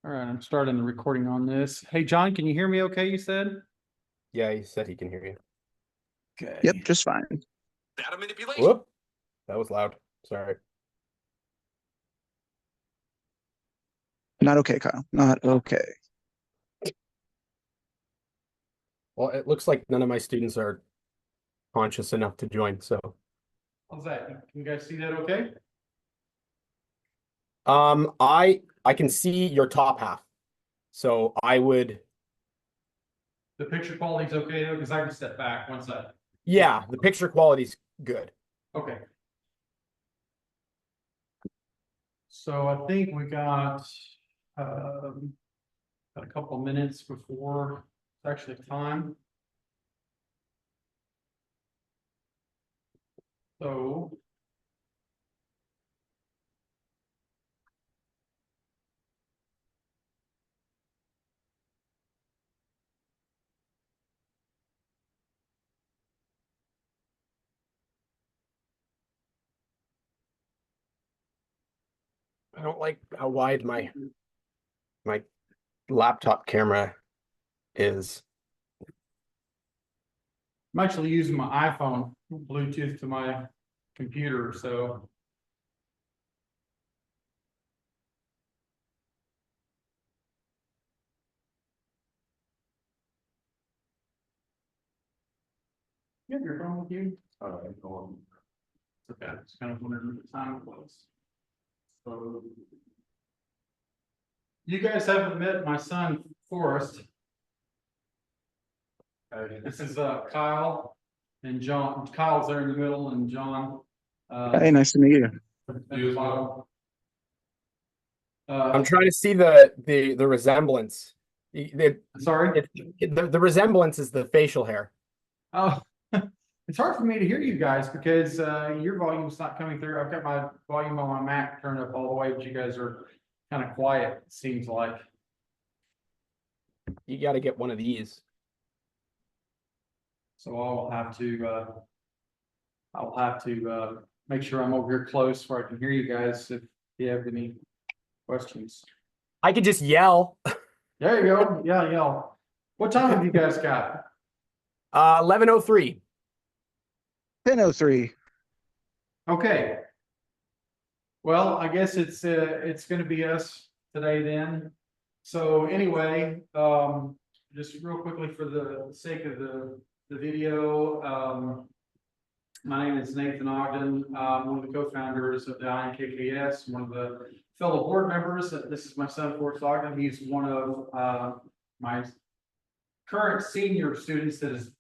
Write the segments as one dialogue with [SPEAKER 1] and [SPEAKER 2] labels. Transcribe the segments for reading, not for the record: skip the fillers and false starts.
[SPEAKER 1] All right, I'm starting the recording on this. Hey, John, can you hear me okay, you said?
[SPEAKER 2] Yeah, he said he can hear you.
[SPEAKER 1] Okay.
[SPEAKER 3] Yep, just fine.
[SPEAKER 4] Data manipulation.
[SPEAKER 2] Whoop. That was loud. Sorry.
[SPEAKER 3] Not okay, Kyle. Not okay.
[SPEAKER 2] Well, it looks like none of my students are conscious enough to join, so.
[SPEAKER 1] How's that? Can you guys see that okay?
[SPEAKER 2] I can see your top half. So I would.
[SPEAKER 1] The picture quality's okay though, because I can step back one side.
[SPEAKER 2] Yeah, the picture quality's good.
[SPEAKER 1] Okay. So I think we got a couple of minutes before it's actually time. So
[SPEAKER 2] I don't like how wide my laptop camera is.
[SPEAKER 1] I'm actually using my iPhone Bluetooth to my computer, so. You have your phone with you? It's okay, it's kind of wondering what the time was. So. You guys haven't met my son, Forrest. This is Kyle and John. Kyle's there in the middle and John.
[SPEAKER 3] Hey, nice to meet you.
[SPEAKER 1] At the bottom.
[SPEAKER 2] I'm trying to see the resemblance.
[SPEAKER 1] Sorry?
[SPEAKER 2] The resemblance is the facial hair.
[SPEAKER 1] Oh, it's hard for me to hear you guys because your volume's not coming through. I've got my volume on my Mac turned up all the way, but you guys are kind of quiet, it seems like.
[SPEAKER 2] You got to get one of these.
[SPEAKER 1] So I'll have to make sure I'm over here close where I can hear you guys if you have any questions.
[SPEAKER 2] I could just yell.
[SPEAKER 1] There you go. Yeah, yeah. What time have you guys got?
[SPEAKER 2] 11:03.
[SPEAKER 3] 10:03.
[SPEAKER 1] Okay. Well, I guess it's going to be us today then. So anyway, just real quickly for the sake of the video, my name is Nathan Ogden. I'm one of the co-founders of the INKKS, one of the fellow board members. This is my son, Forrest Ogden. He's one of my current senior students that is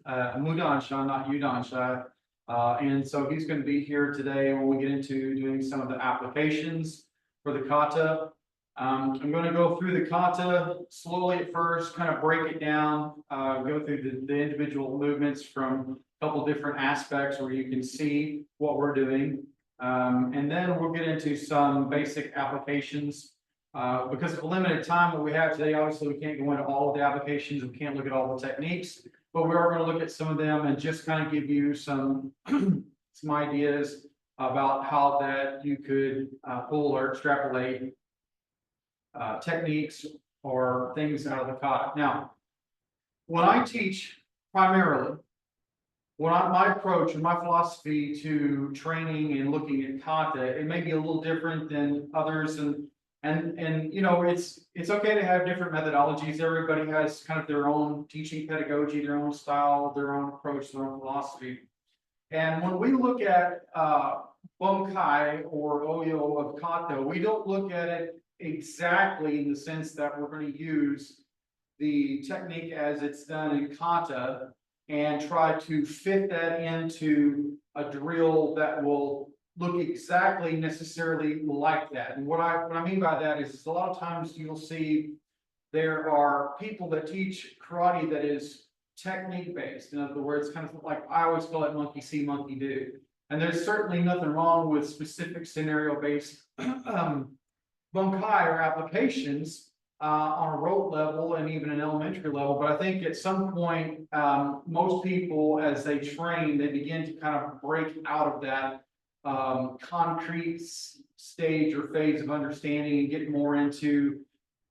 [SPEAKER 1] Mudansha, not Yudansha. And so he's going to be here today when we get into doing some of the applications for the kata. I'm going to go through the kata slowly at first, kind of break it down, go through the individual movements from a couple different aspects where you can see what we're doing. And then we'll get into some basic applications. Because of the limited time that we have today, obviously we can't go into all of the applications, we can't look at all the techniques, but we are going to look at some of them and just kind of give you some, some ideas about how that you could pull or extrapolate techniques or things out of the kata. Now, when I teach primarily, my approach and my philosophy to training and looking at kata, it may be a little different than others, and you know, it's okay to have different methodologies. Everybody has kind of their own teaching pedagogy, their own style, their own approach, their own philosophy. And when we look at bunkai or oyo of kata, we don't look at it exactly in the sense that we're going to use the technique as it's done in kata and try to fit that into a drill that will look exactly necessarily like that. And what I mean by that is a lot of times you'll see there are people that teach karate that is technique based. In other words, kind of like I always call it monkey see, monkey do. And there's certainly nothing wrong with specific scenario based bunkai or applications on a rote level and even an elementary level. But I think at some point, most people, as they train, they begin to kind of break out of that concrete stage or phase of understanding and get more into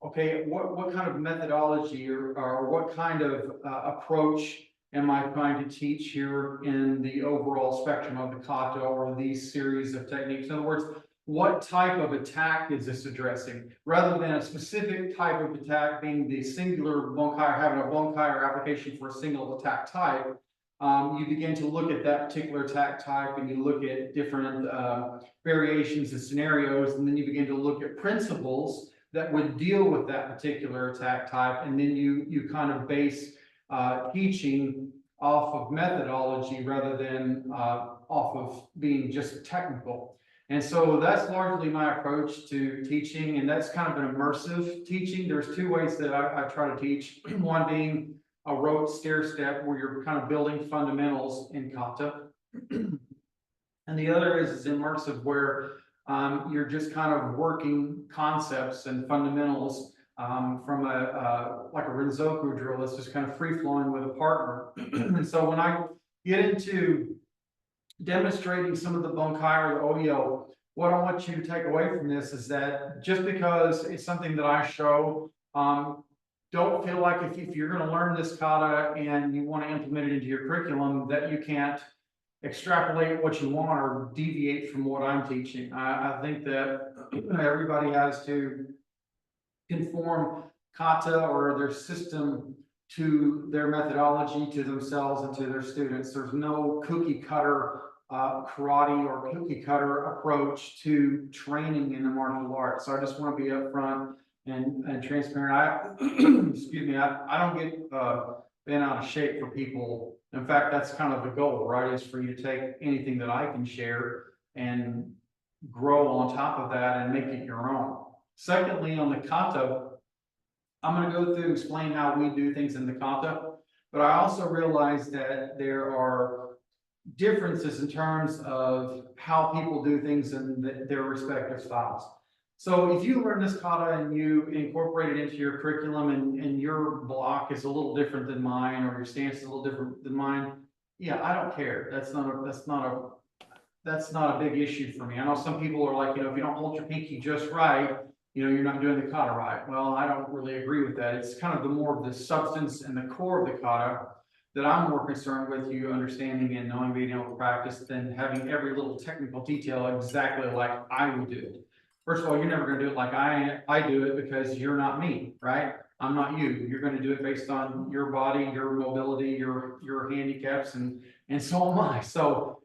[SPEAKER 1] okay, what kind of methodology or what kind of approach am I trying to teach here in the overall spectrum of the kata or these series of techniques? In other words, what type of attack is this addressing? Rather than a specific type of attack being the singular bunkai or having a bunkai or application for a single attack type, you begin to look at that particular attack type and you look at different variations and scenarios, and then you begin to look at principles that would deal with that particular attack type, and then you kind of base teaching off of methodology rather than off of being just technical. And so that's largely my approach to teaching, and that's kind of an immersive teaching. There's two ways that I try to teach. One being a rote stair step where you're kind of building fundamentals in kata. And the other is immersive where you're just kind of working concepts and fundamentals from like a Renzoku drill that's just kind of free flowing with a partner. And so when I get into demonstrating some of the bunkai or the OEO, what I want you to take away from this is that just because it's something that I show, don't feel like if you're going to learn this kata and you want to implement it into your curriculum, that you can't extrapolate what you want or deviate from what I'm teaching. I think that everybody has to conform kata or their system to their methodology, to themselves, and to their students. There's no cookie cutter karate or cookie cutter approach to training in the martial arts. So I just want to be upfront and transparent. Excuse me, I don't get bent out of shape for people. In fact, that's kind of the goal, right? Is for you to take anything that I can share and grow on top of that and make it your own. Secondly, on the kata, I'm going to go through and explain how we do things in the kata, but I also realize that there are differences in terms of how people do things in their respective styles. So if you learn this kata and you incorporate it into your curriculum and your block is a little different than mine, or your stance is a little different than mine, yeah, I don't care. That's not a big issue for me. I know some people are like, if you don't hold your pinky just right, you're not doing the kata right. Well, I don't really agree with that. It's kind of the more of the substance and the core of the kata that I'm more concerned with you understanding and knowing, being able to practice, than having every little technical detail exactly like I would do it. First of all, you're never going to do it like I do it, because you're not me, right? I'm not you. You're going to do it based on your body, your mobility, your handicaps, and so am I. So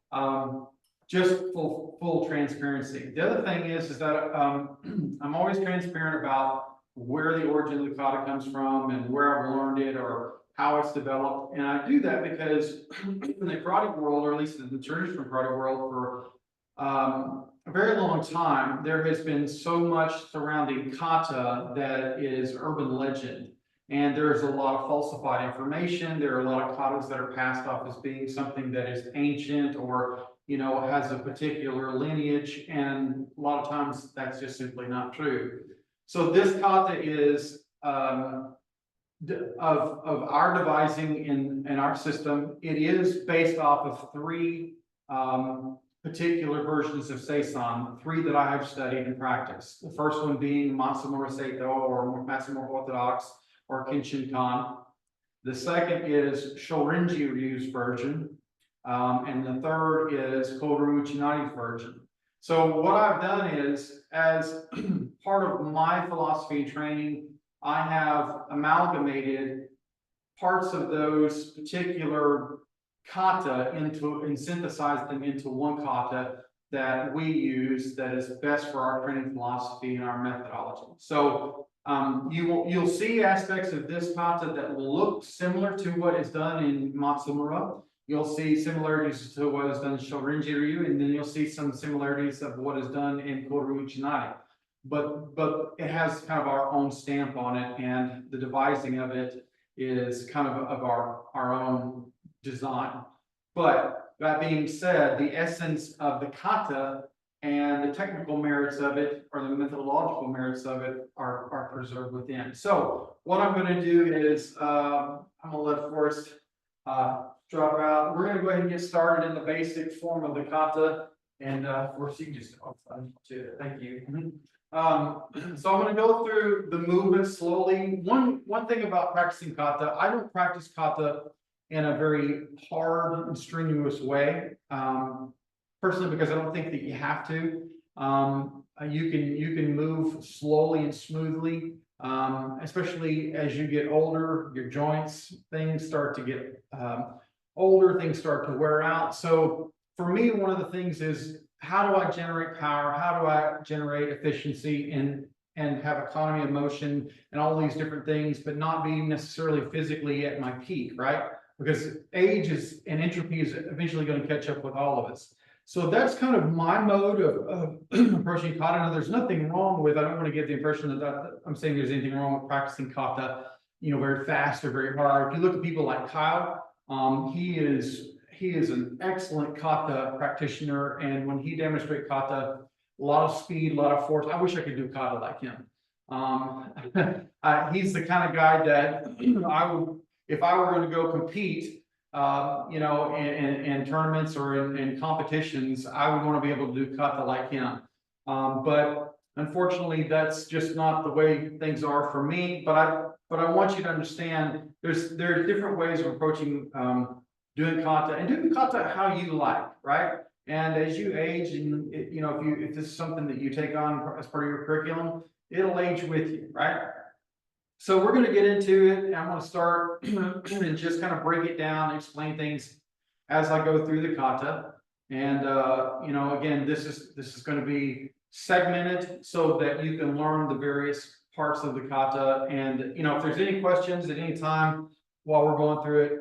[SPEAKER 1] just full transparency. The other thing is that I'm always transparent about where the origin of the kata comes from and where I've learned it or how it's developed. And I do that because in the karate world, or at least in the traditional karate world, for a very long time, there has been so much surrounding kata that is urban legend. And there's a lot of falsified information. There are a lot of katas that are passed off as being something that is ancient or has a particular lineage, and a lot of times that's just simply not true. So this kata is of our devising in our system. It is based off of three particular versions of Seisan, three that I have studied and practiced. The first one being Matsumura Seito, or Matsumura Orthodox, or Kenshin-kan. The second is Shorinji-ryu's version. And the third is Koru Uchinari's version. So what I've done is, as part of my philosophy and training, I have amalgamated parts of those particular kata and synthesized them into one kata that we use that is best for our training philosophy and our methodology. So you'll see aspects of this kata that will look similar to what is done in Matsumura. You'll see similarities to what is done in Shorinji-ryu, and then you'll see some similarities of what is done in Koru Uchinari. But it has kind of our own stamp on it, and the devising of it is kind of our own design. But that being said, the essence of the kata and the technical merits of it, or the methodological merits of it, are preserved within. So what I'm going to do is I'm going to let Forrest drop out. We're going to go ahead and get started in the basic form of the kata, And, for just too, thank you. So I'm gonna go through the movement slowly. One thing about practicing kata, I don't practice kata in a very hard and strenuous way. Personally, because I don't think that you have to. You can move slowly and smoothly, especially as you get older, your joints, things start to get, older, things start to wear out. So for me, one of the things is, how do I generate power? How do I generate efficiency and have economy of motion and all these different things, but not be necessarily physically at my peak, right? Because age is and entropy is eventually going to catch up with all of us. So that's kind of my mode of approaching kata. Now, there's nothing wrong with, I don't want to get the impression that I'm saying there's anything wrong with practicing kata, very fast or very hard. If you look at people like Kyle, he is an excellent kata practitioner, and when he demonstrates kata, a lot of speed, a lot of force. I wish I could do kata like him. He's the kind of guy that I would, if I were going to go compete, in tournaments or in competitions, I would want to be able to do kata like him. But unfortunately, that's just not the way things are for me. But I want you to understand there are different ways of approaching doing kata, and doing kata how you like, right? And as you age, and if this is something that you take on as part of your curriculum, it'll age with you, right? So we're going to get into it, and I'm going to start and just kind of break it down and explain things as I go through the kata. And again, this is going to be segmented so that you can learn the various parts of the kata. And if there's any questions at any time while we're going through it,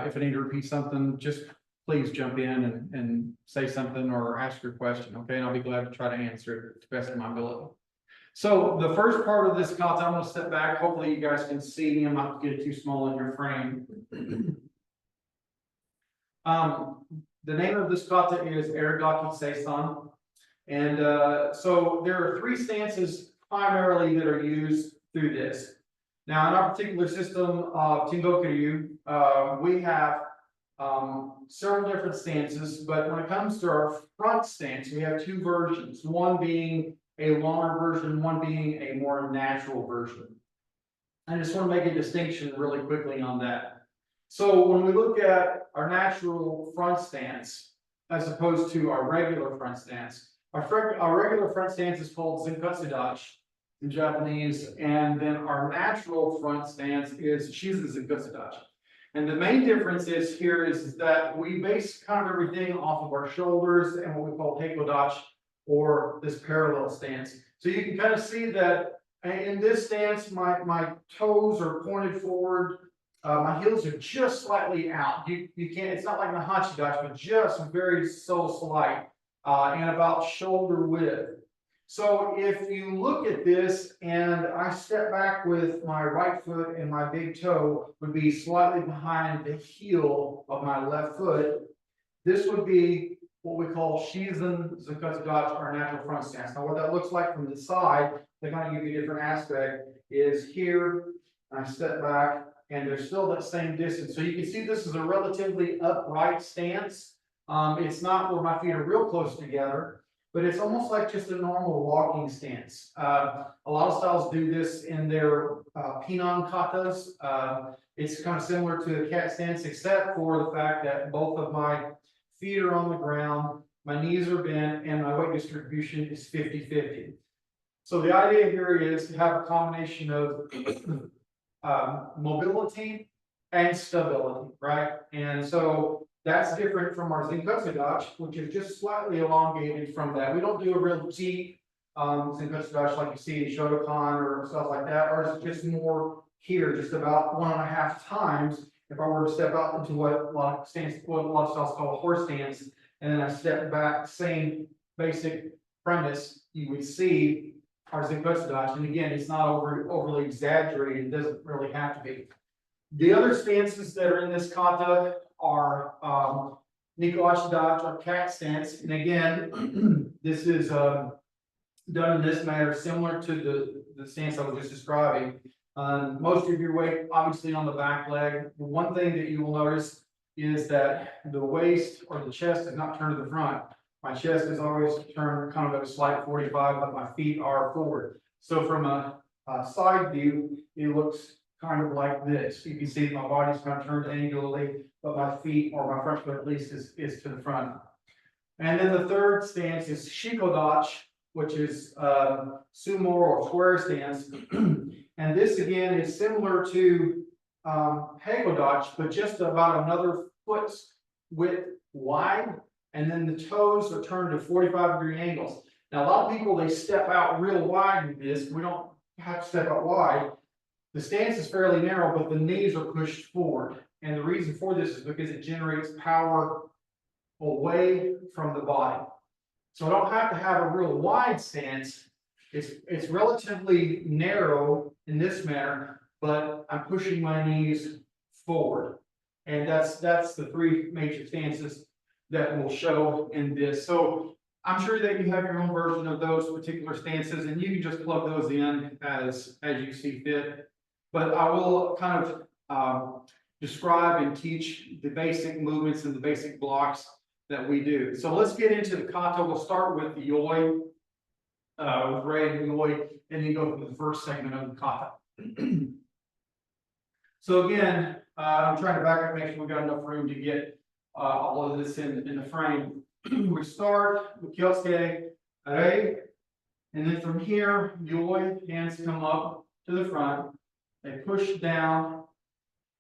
[SPEAKER 1] if I need to repeat something, just please jump in and say something or ask your question, okay? And I'll be glad to try to answer it to the best of my ability. So the first part of this kata, I'm going to step back. Hopefully you guys can see me. I'm not going to get it too small in your frame. The name of this kata is Arigaki Seisan. And so there are three stances primarily that are used through this. Now, in our particular system of Tengoku-Ryu, we have several different stances, but when it comes to our front stance, we have two versions, one being a longer version, one being a more natural version. I just want to make a distinction really quickly on that. So when we look at our natural front stance, as opposed to our regular front stance, our regular front stance is called Zenkutsudachi in Japanese, and then our natural front stance is Shizu Zenkutsudachi. And the main difference is that we base kind of everything off of our shoulders and what we call Teikodachi, or this parallel stance. So you can kind of see that in this stance, my toes are pointed forward. My heels are just slightly out. You can't, it's not like the Hachidachi, but just very so slight, and about shoulder width. So if you look at this and I step back with my right foot and my big toe would be slightly behind the heel of my left foot, this would be what we call Shizen Zenkutsudachi, or natural front stance. Now, what that looks like from the side, to kind of give you a different aspect, is here, I step back, and there's still that same distance. So you can see this is a relatively upright stance. It's not where my feet are real close together, but it's almost like just a normal walking stance. A lot of styles do this in their Pinan katas. It's kind of similar to the cat stance, except for the fact that both of my feet are on the ground, my knees are bent, and my weight distribution is 50-50. So the idea here is to have a combination of mobility and stability, right? And so that's different from our Zenkutsudachi, which is just slightly elongated from that. We don't do a real deep Zenkutsudachi like you see in Shotokan or stuff like that. Ours is just more here, just about 1.5 times. If I were to step out into what a lot of styles call a horse stance, and then I step back, same basic premise, you would see our Zenkutsudachi. And again, it's not overly exaggerated. It doesn't really have to be. The other stances that are in this kata are Nikko Ashidachi, or cat stance. And again, this is done in this manner, similar to the stance I was just describing. Most of your weight, obviously, on the back leg. The one thing that you will notice is that the waist or the chest is not turned to the front. My chest is always turned kind of at a slight 45, but my feet are forward. So from a side view, it looks kind of like this. You can see my body's kind of turned angularly, but my feet, or my front foot at least, is to the front. And then the third stance is shikodachi, which is sumo or square stance. And this again is similar to heikodachi, but just about another foot's width wide. And then the toes are turned to 45-degree angles. Now, a lot of people, they step out real wide with this. We don't have to step out wide. The stance is fairly narrow, but the knees are pushed forward. And the reason for this is because it generates power away from the body. So I don't have to have a real wide stance. It's relatively narrow in this manner, but I'm pushing my knees forward. And that's the three major stances that will show in this. So I'm sure that you have your own version of those particular stances, and you can just plug those in as you see fit. But I will kind of describe and teach the basic movements and the basic blocks that we do. So let's get into the kata. We'll start with the yoi, with Ray and yoi, and then go through the first segment of the kata. So again, I'm trying to back up, make sure we got enough room to get all of this in the frame. We start with kyosuke, Ray, and then from here, yoi, hands come up to the front. They push down,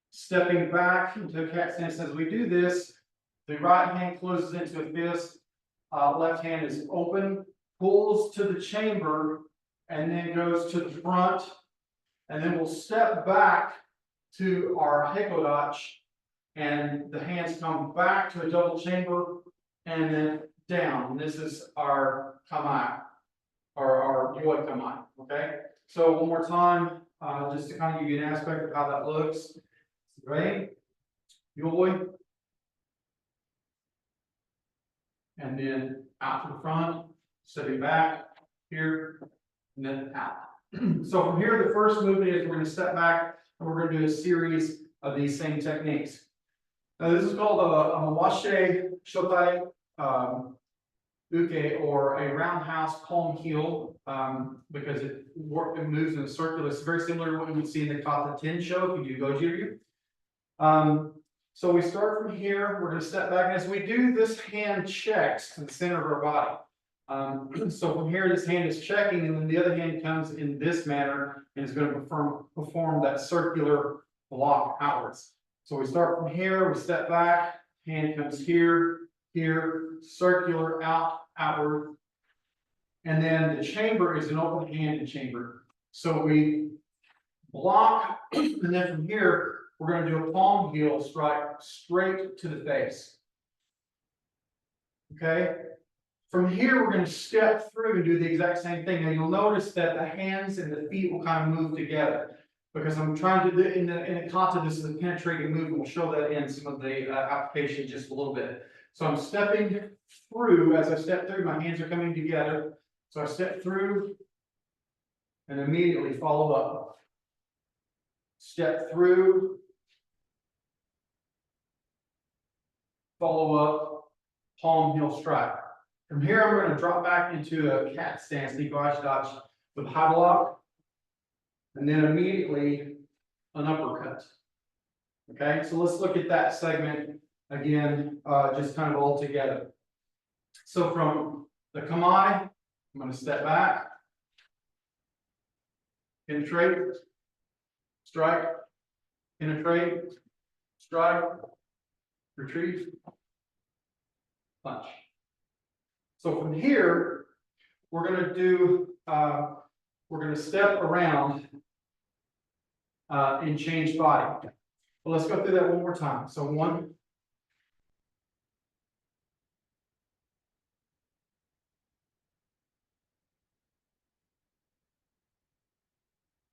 [SPEAKER 1] stepping back into a cat stance. As we do this, the right hand closes into a fist, left hand is open, pulls to the chamber, and then goes to the front. And then we'll step back to our heikodachi, and the hands come back to a double chamber, and then down. And this is our kamae, or our yoi kamae, okay? So one more time, just to kind of give you an aspect of how that looks. Right? Yoi. And then out to the front, stepping back here, and then out. So from here, the first movement is we're going to step back, and we're going to do a series of these same techniques. Now, this is called a mawashe shotai uke, or a roundhouse palm heel, because it moves in a circle. It's very similar to what you would see in the kata ten show if you do goju-ryu. So we start from here. We're going to step back, and as we do, this hand checks to the center of our body. So from here, this hand is checking, and then the other hand comes in this manner and is going to perform that circular block outwards. So we start from here, we step back, hand comes here, here, circular outward. And then the chamber is an open-handed chamber. So we block, and then from here, we're going to do a palm heel strike straight to the face. Okay? From here, we're going to step through and do the exact same thing. Now you'll notice that the hands and the feet will kind of move together, because I'm trying to do in a kata, this is a penetrating movement. We'll show that in some of the application just a little bit. So I'm stepping through. As I step through, my hands are coming together. So I step through and immediately follow up. Step through, follow up, palm heel strike. From here, I'm going to drop back into a cat stance, Nikkaishi with high block, and then immediately an uppercut. Okay, so let's look at that segment again, just kind of all together. So from the kamae, I'm going to step back, penetrate, strike, penetrate, strike, retreat, punch. So from here, we're going to do, we're going to step around and change body. Well, let's go through that one more time. So 1,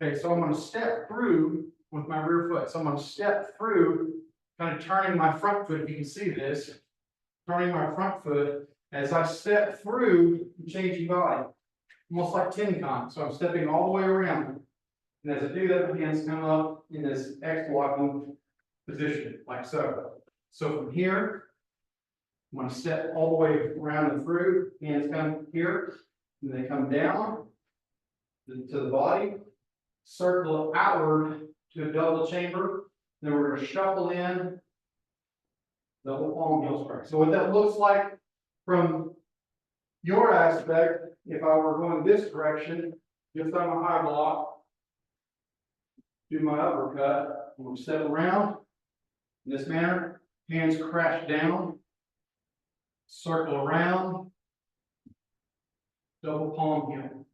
[SPEAKER 1] okay, so I'm going to step through with my rear foot. So I'm going to step through, kind of turning my front foot, if you can see this, turning my front foot as I step through, changing body, almost like Tenkan. So I'm stepping all the way around. And as I do that, the hands come up in this X walking position, like so. So from here, I'm gonna step all the way around and through, hands come here, and they come down to the body, circle outward to a double chamber, then we're gonna shuffle in, double palm heel strike. So what that looks like from your aspect, if I were going this direction, just on my high block, do my uppercut, I'm gonna step around in this manner, hands crash down, circle around, double palm heel.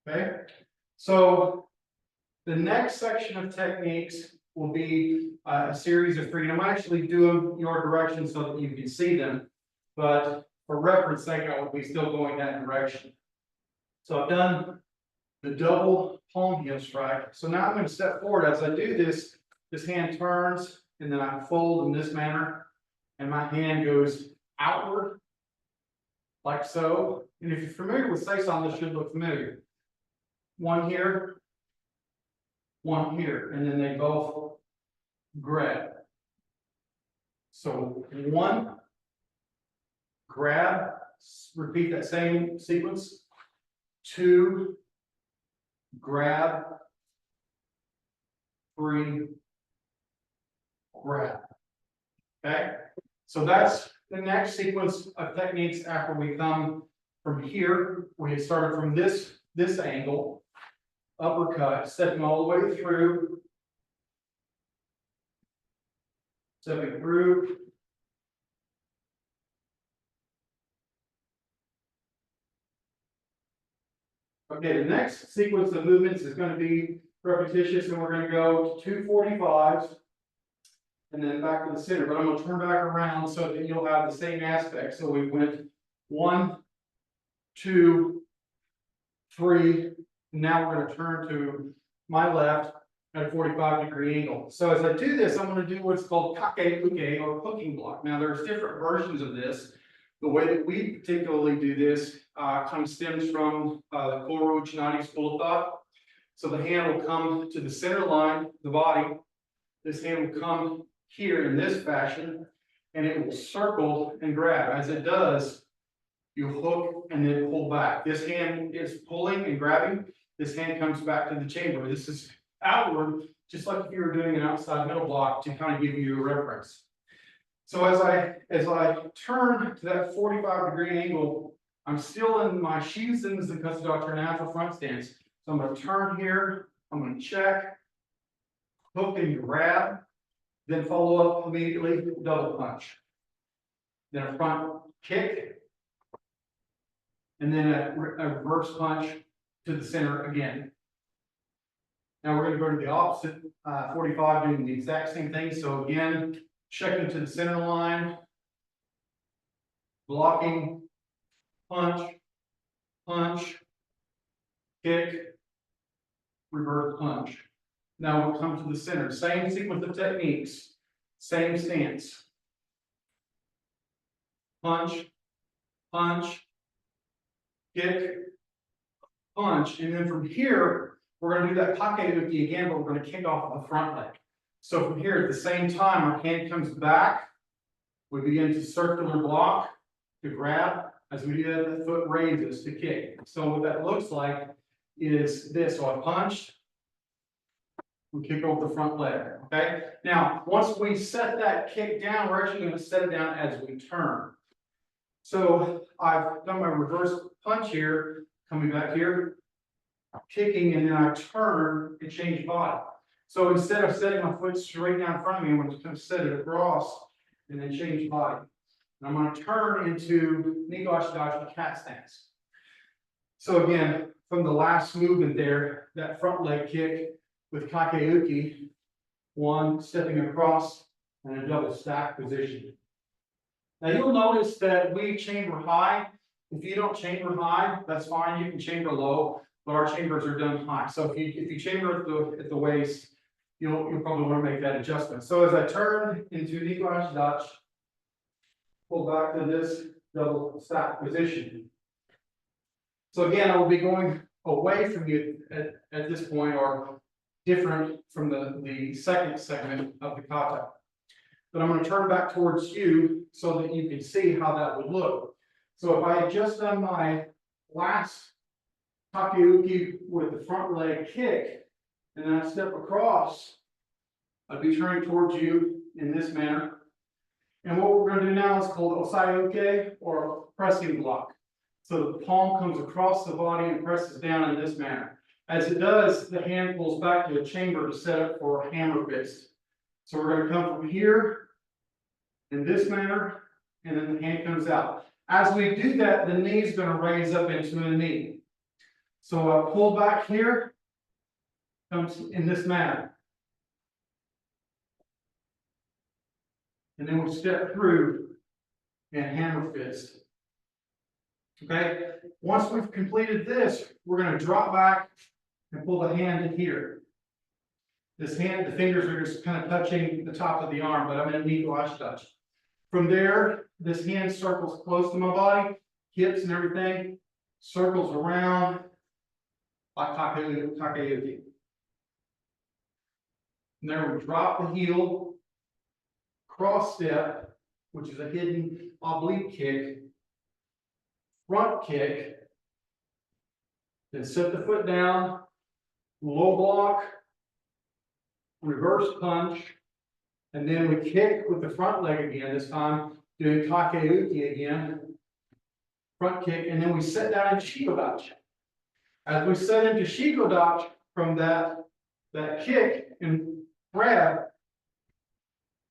[SPEAKER 1] Okay, so the next section of techniques will be a series of 3. And I'm actually doing your direction so that you can see them, but for reference sake, I will be still going that direction. So I've done the double palm heel strike. So now I'm going to step forward. As I do this, this hand turns and then I fold in this manner, and my hand goes outward like so. And if you're familiar with Seisan, this should look familiar. One here, one here, and then they both grab. So one, grab, repeat that same sequence. 2, grab. 3, grab. Okay, so that's the next sequence of techniques after we come from here. We had started from this angle, uppercut, stepping all the way through, stepping through. Okay, the next sequence of movements is going to be repetitious, and we're going to go to 245s and then back to the center. But I'm going to turn back around so that you'll have the same aspect. So we went 1, 2, 3. Now we're going to turn to my left at a 45-degree angle. So as I do this, I'm going to do what's called kake uke, or hooking block. Now there's different versions of this. The way that we particularly do this kind of stems from the Koru Chinadi school of thought. So the hand will come to the center line, the body. This hand will come here in this fashion, and it will circle and grab. As it does, you hook and then pull back. This hand is pulling and grabbing. This hand comes back to the chamber. This is outward, just like if you were doing an outside middle block, to kind of give you a reference. So as I turn to that 45-degree angle, I'm still in my Shinsen Zenkatsu natural front stance. So I'm going to turn here, I'm going to check, hook and grab, then follow up immediately, double punch. Then a front kick, and then a reverse punch to the center again. Now we're going to go to the opposite 45, doing the exact same thing. So again, checking to the center line, blocking, punch, punch, kick, reverse punch. Now we'll come to the center. Same sequence of techniques, same stance. Punch, punch, kick, punch, and then from here, we're going to do that kake uke again, but we're going to kick off the front leg. So from here, at the same time, our hand comes back. We begin to circular block to grab. As we do that, the foot raises to kick. So what that looks like is this. So I punched, we kick over the front leg. Okay. Now, once we set that kick down, we're actually going to set it down as we turn. So I've done my reverse punch here, coming back here, kicking, and then I turn and change body. So instead of setting my foot straight down in front of me, I'm going to set it across and then change body. And I'm going to turn into Nigoshi cat stance. So again, from the last movement there, that front leg kick with kake uke, one stepping across and a double stack position. Now you'll notice that we chamber high. If you don't chamber high, that's fine. You can chamber low, but our chambers are done high. So if you chamber at the waist, you'll probably want to make that adjustment. So as I turn into Nigoshi Dachi, pull back to this double stack position. So again, I will be going away from you at this point, or different from the second segment of the kata. but I'm gonna turn back towards you so that you can see how that would look. So if I had just done my last Takeuki with the front leg kick, and then I step across, I'd be turning towards you in this manner. And what we're gonna do now is called Osayuke, or pressing block. So the palm comes across the body and presses down in this manner. As it does, the hand pulls back to a chamber to set up for a hammer fist. So we're gonna come from here in this manner, and then the hand comes out. As we do that, the knee is gonna raise up into a knee. So I pull back here, comes in this manner. And then we'll step through and hammer fist. Okay, once we've completed this, we're gonna drop back and pull the hand in here. This hand, the fingers are just kind of touching the top of the arm, but I'm in a knee wash touch. From there, this hand circles close to my body, hips and everything, circles around like Takeuki. And then we drop the heel, cross step, which is a hidden oblique kick, front kick, then set the foot down, low block, reverse punch, and then we kick with the front leg again, this time doing Takeuki again, front kick, and then we set down into Shigodachi. As we set into Shigodachi from that kick and grab,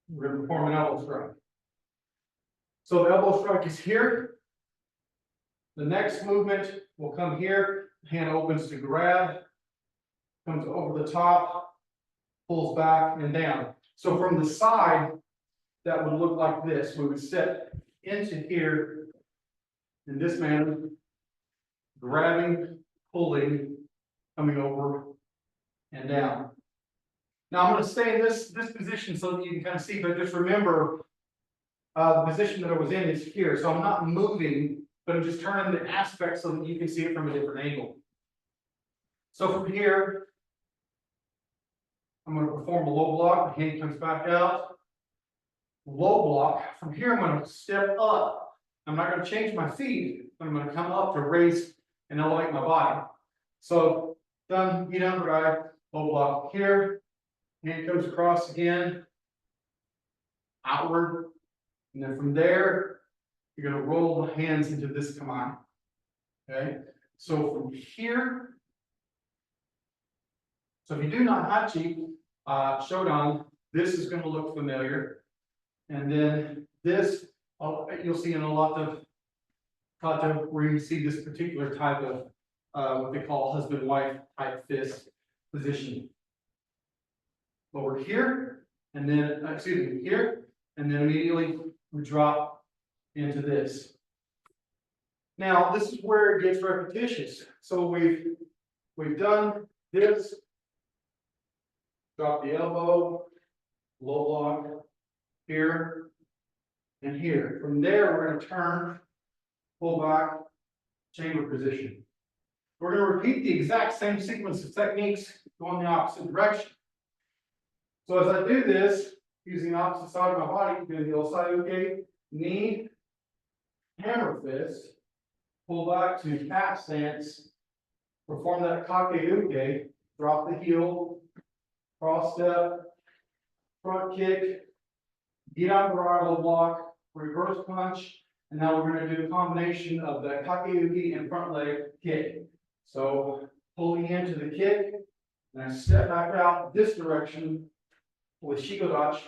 [SPEAKER 1] we're going to perform an elbow strike. So the elbow strike is here. The next movement will come here, hand opens to grab, comes over the top, pulls back and down. So from the side, that would look like this. We would step into here in this manner, grabbing, pulling, coming over and down. Now I'm going to stay in this position so that you can kind of see, but just remember the position that I was in is here. So I'm not moving, but I'm just turning the aspect so that you can see it from a different angle. So from here, I'm going to perform a low block. The hand comes back out. Low block. From here, I'm going to step up. I'm not going to change my feet, but I'm going to come up to raise and elevate my body. So done, right, low block here. Hand comes across again, outward. And then from there, you're going to roll the hands into this command. Okay. So from here, so if you do not Hachi, Shodan, this is going to look familiar. And then this, you'll see in a lot of kata where you see this particular type of what they call husband-wife type fist position. Over here, and then, here, and then immediately we drop into this. Now, this is where it gets repetitious. So we've done this. Drop the elbow, low block, here, and here. From there, we're going to turn, pull back, chamber position. We're going to repeat the exact same sequence of techniques going the opposite direction. So as I do this, using the opposite side of my body, do the Osayuke, knee, hammer fist, pull back to cat stance, perform that Kakeuke, drop the heel, cross step, front kick, get out the low block, reverse punch, and now we're going to do a combination of the Kakeuke and front leg kick. So pulling into the kick, and I step back out this direction with Shigodachi,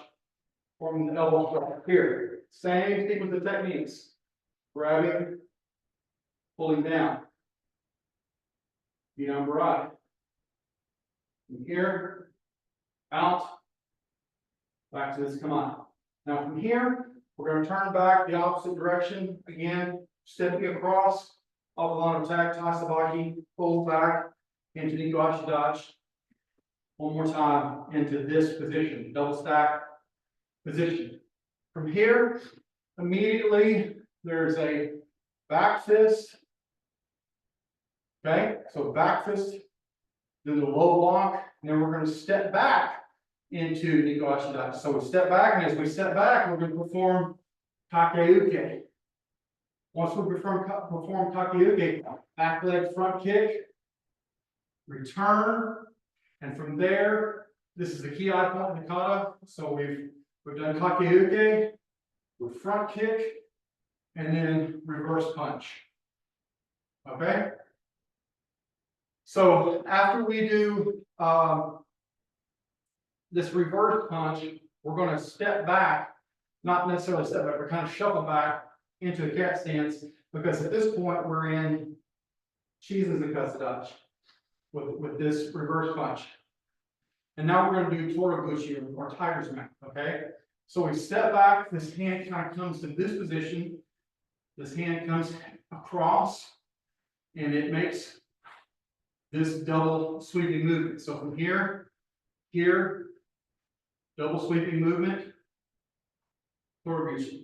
[SPEAKER 1] forming the elbow strike here. Same thing with the techniques. Grabbing, pulling down. Right. From here, out, back to this command. Now from here, we're going to turn back the opposite direction. Again, stepping across, off the line of attack, Tasabaki, pull back into Nigoshi Dachi. One more time into this position, double stack position. From here, immediately there's a back fist. Okay, so back fist, then the low block, and then we're going to step back into Niko Ashidachi. So we step back, and as we step back, we're going to perform Kakeuke. Once we perform Kakeuke, back leg front kick, return, and from there, this is the key eye point in the kata. So we've done Kakeuke, with front kick, and then reverse punch. Okay? So after we do this reverse punch, we're going to step back, not necessarily step back, but kind of shuffle back into a cat stance, because at this point we're in Shizen Zakatsudachi with this reverse punch. And now we're going to do Toraguchi or tiger's mouth. Okay? So we step back, this hand kind of comes to this position, this hand comes across, and it makes this double sweeping movement. So from here, here, double sweeping movement, Toraguchi.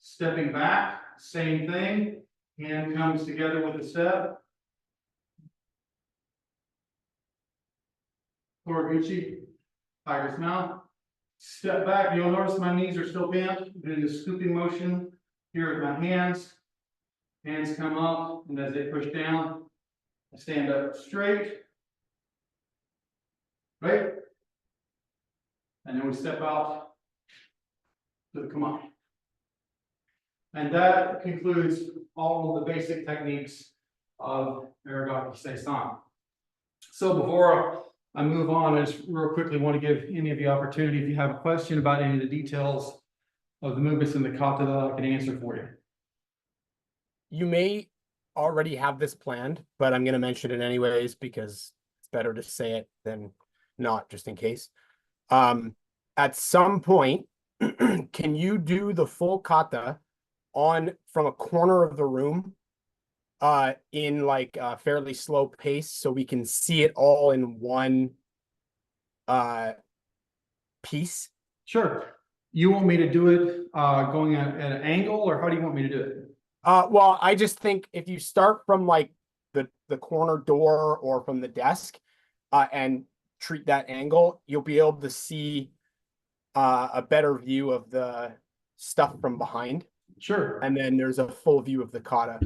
[SPEAKER 1] Stepping back, same thing, hand comes together with a step. Toraguchi, tiger's mouth. Step back, you'll notice my knees are still bent, doing the scooping motion. Here are my hands. Hands come up, and as they push down, I stand up straight. Right? And then we step out to the kamae. And that concludes all of the basic techniques of Arigaki Seisan. So before I move on, I just real quickly want to give any of the opportunity, if you have a question about any of the details of the movements in the kata, that I can answer for you.
[SPEAKER 2] You may already have this planned, but I'm going to mention it anyways because it's better to say it than not, just in case. At some point, can you do the full kata from a corner of the room in like a fairly slow pace so we can see it all in one piece?
[SPEAKER 1] Sure. You want me to do it going at an angle, or how do you want me to do it?
[SPEAKER 2] Well, I just think if you start from like the corner door or from the desk and treat that angle, you'll be able to see a better view of the stuff from behind.
[SPEAKER 1] Sure.
[SPEAKER 2] And then there's a full view of the kata.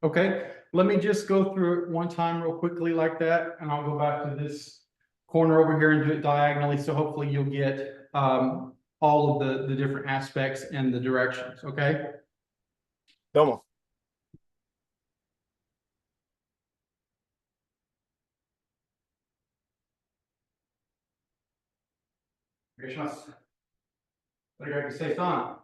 [SPEAKER 1] Okay, let me just go through it one time real quickly like that, and I'll go back to this corner over here and do it diagonally. So hopefully you'll get all of the different aspects and the directions. Okay.
[SPEAKER 2] Domo.
[SPEAKER 1] Arigaki Seisan.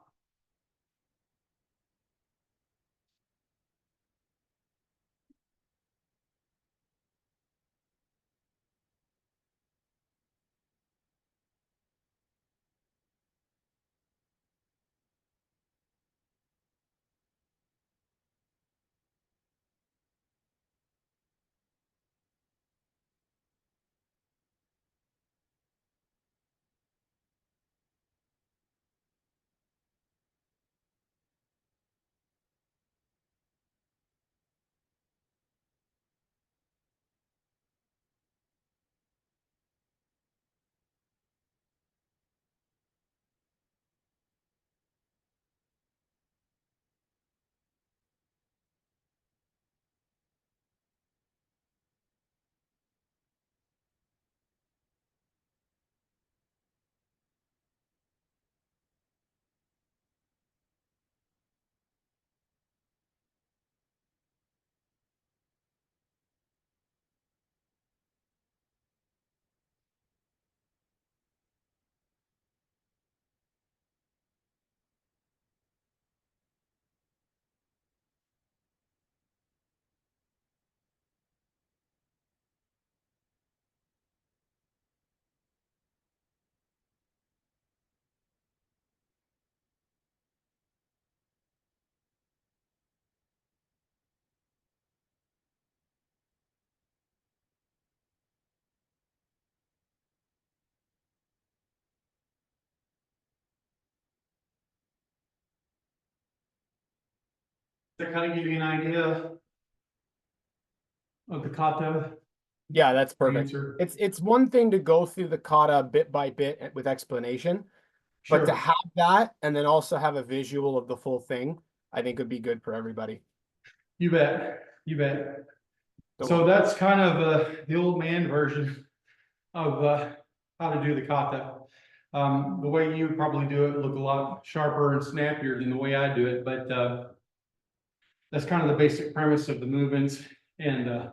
[SPEAKER 1] To kind of give you an idea of the kata
[SPEAKER 2] Yeah, that's perfect.
[SPEAKER 1] answer?
[SPEAKER 2] It's one thing to go through the kata bit by bit with explanation, but to
[SPEAKER 1] Sure,
[SPEAKER 2] have that and then also have a visual of the full thing, I think would be good for everybody.
[SPEAKER 1] you bet, you bet.
[SPEAKER 2] So,
[SPEAKER 1] So that's kind of the old man version of how to do the kata. The way you probably do it look a lot sharper and snappier than the way I do it, but that's kind of the basic premise of the movements and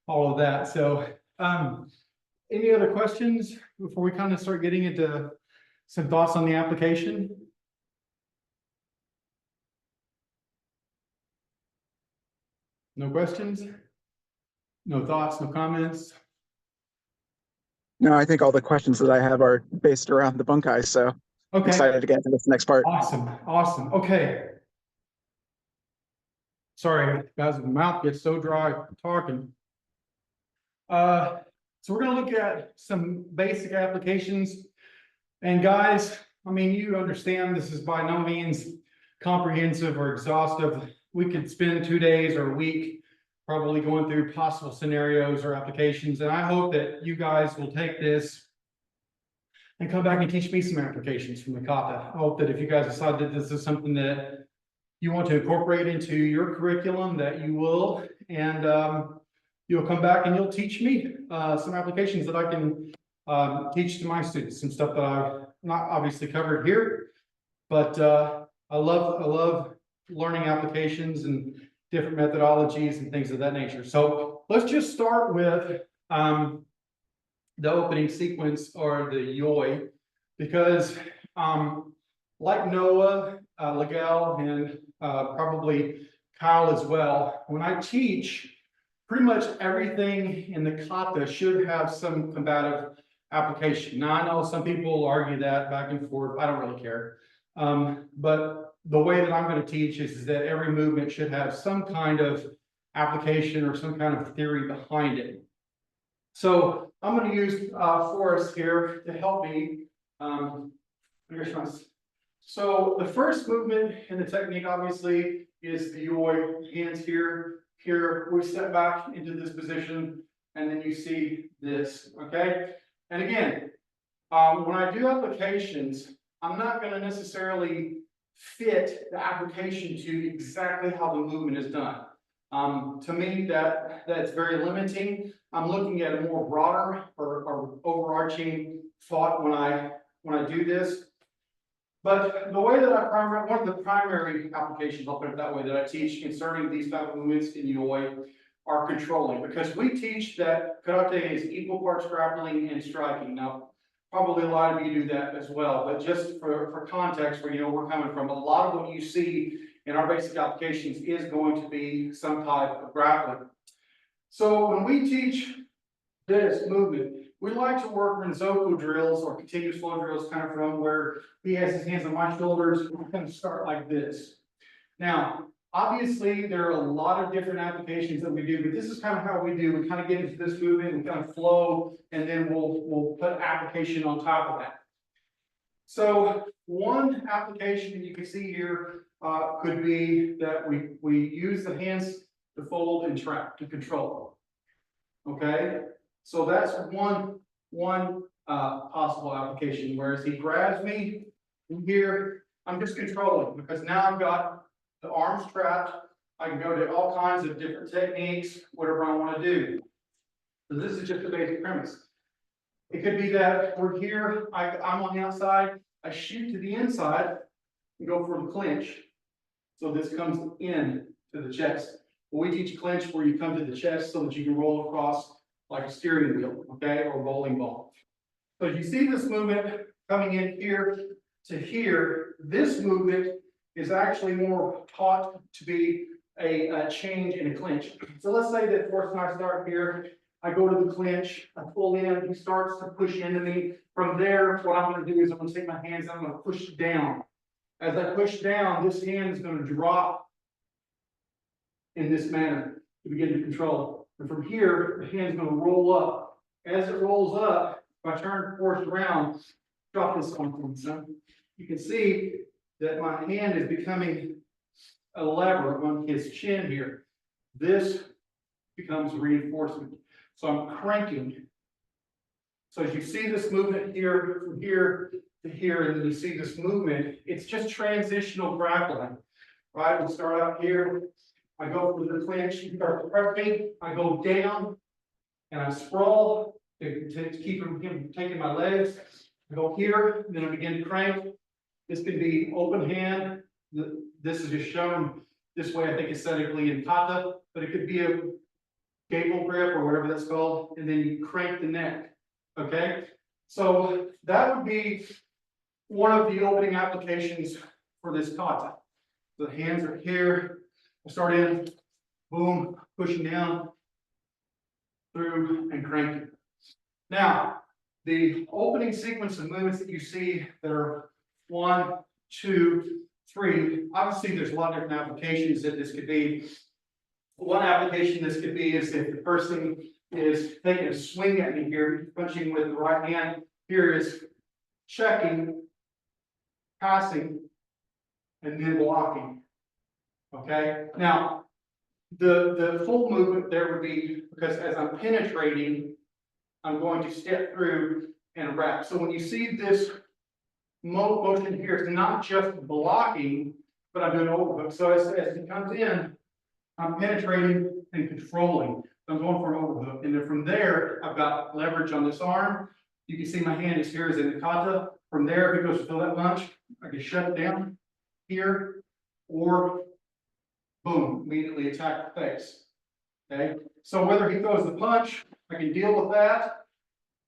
[SPEAKER 1] all of that. So any other questions before we kind of start getting into some thoughts on the application? No questions? No thoughts, no comments?
[SPEAKER 3] No, I think all the questions that I have are based around the bunkai, so
[SPEAKER 1] Okay,
[SPEAKER 3] excited to get into this next part.
[SPEAKER 1] awesome, awesome. Okay. Sorry, guys, my mouth gets so dry talking. So we're gonna look at some basic applications. And guys, I mean, you understand this is by no means comprehensive or exhaustive. We could spend 2 days or a week probably going through possible scenarios or applications. And I hope that you guys will take this and come back and teach me some applications from the kata. I hope that if you guys decide that this is something that you want to incorporate into your curriculum, that you will, and you'll come back and you'll teach me some applications that I can teach to my students, some stuff that I've not obviously covered here, but I love learning applications and different methodologies and things of that nature. So let's just start with the opening sequence, or the yoi, because like Noah, Legel, and probably Kyle as well, when I teach, pretty much everything in the kata should have some combative application. Now, I know some people argue that back and forth. I don't really care. But the way that I'm going to teach is that every movement should have some kind of application or some kind of theory behind it. So I'm going to use Forrest here to help me. So the first movement in the technique, obviously, is the yoi, hands here. Here, we step back into this position, and then you see this, okay? And again, when I do applications, I'm not going to necessarily fit the application to exactly how the movement is done. To me, that's very limiting. I'm looking at a more broader or overarching thought when I do this. But the way that one of the primary applications, I'll put it that way, that I teach concerning these type of movements in yoi are controlling, because we teach that karate is equal parts grappling and striking. Now, probably a lot of you do that as well, but just for context, where we're coming from, a lot of what you see in our basic applications is going to be some type of grappling. So when we teach this movement, we like to work Renzoku drills or continuous flow drills, kind of from where he has his hands on my shoulders. We kind of start like this. Now, obviously, there are a lot of different applications that we do, but this is kind of how we do. We kind of get into this movement and kind of flow, and then we'll put application on top of that. So one application that you can see here could be that we use the hands to fold and trap to control. Okay, so that's one possible application. Whereas he grabs me from here, I'm just controlling, because now I've got the arms trapped. I can go to all kinds of different techniques, whatever I want to do. So this is just the basic premise. It could be that we're here, I'm on the outside, I shoot to the inside and go for the clinch. So this comes in to the chest. We teach clinch where you come to the chest so that you can roll across like a steering wheel, okay, or a bowling ball. So you see this movement coming in here to here. This movement is actually more taught to be a change in a clinch. So let's say that Forrest and I start here. I go to the clinch, I pull in, he starts to push into me. From there, what I'm going to do is I'm going to take my hands, I'm going to push down. As I push down, this hand is going to drop in this manner to begin to control. And from here, the hand's going to roll up. As it rolls up, if I turn Forrest around, drop this on, son. You can see that my hand is becoming a lever on his chin here. This becomes reinforcement. So I'm cranking. So as you see this movement here, from here to here, and then you see this movement, it's just transitional grappling, right? We start out here, I go for the clinch, you start pressing, I go down, and I sprawl to keep from him taking my legs. I go here, then I begin to crank. This can be open hand. This is just shown this way, I think aesthetically in kata, but it could be a gable grip or whatever that's called, and then you crank the neck. Okay, so that would be one of the opening applications for this kata. The hands are here. I start in, boom, pushing down, through and cranking. Now, the opening sequence of movements that you see that are 1, 2, 3, obviously there's a lot of different applications that this could be. One application this could be is if the person is taking a swing at me here, punching with the right hand, here is checking, passing, and then blocking. Okay, now the full movement there would be, because as I'm penetrating, I'm going to step through and wrap. So when you see this motion here, it's not just blocking, but I'm doing overhook. So as it comes in, I'm penetrating and controlling. I'm going for an overhook. And then from there, I've got leverage on this arm. You can see my hand is here as in the kata. From there, if it goes to feel that punch, I can shut it down here, or boom, immediately attack the face. Okay, so whether he throws the punch, I can deal with that.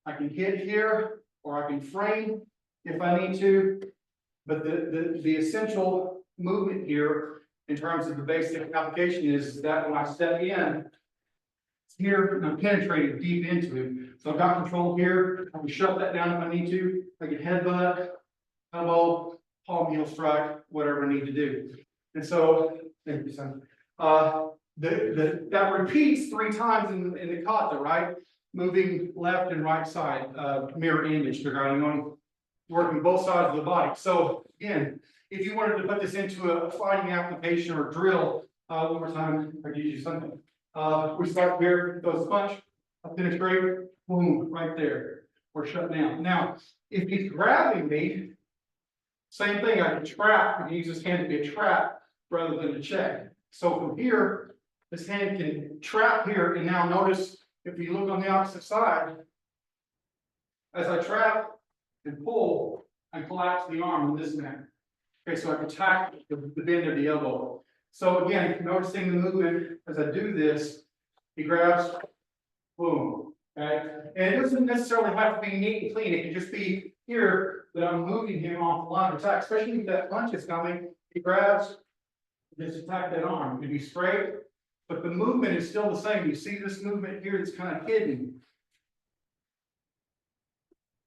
[SPEAKER 1] I can hit here, or I can frame if I need to. But the essential movement here, in terms of the basic application, is that when I step in, it's here and I'm penetrating deep into it. So I've got control here. I can shut that down if I need to. I can headbutt, elbow, palm heel strike, whatever I need to do. And so, thank you, son. That repeats 3 times in the kata, right? Moving left and right side, mirror image, regarding working both sides of the body. So again, if you wanted to put this into a fighting application or drill, one more time, I give you something. We start here, throws the punch, I penetrate, boom, right there. We're shut down. Now, if he's grabbing me, same thing, I can trap, I can use this hand to be a trap rather than a check. So from here, this hand can trap here, and now notice if you look on the opposite side, as I trap and pull, I collapse the arm in this manner. Okay, so I can attack the bend of the elbow. So again, noticing the movement as I do this, he grabs, boom. Okay, and it doesn't necessarily have to be neat and clean. It can just be here that I'm moving him off the line of attack, especially if that punch is coming. He grabs, just attack that arm. It can be straight, but the movement is still the same. You see this movement here that's kind of hidden.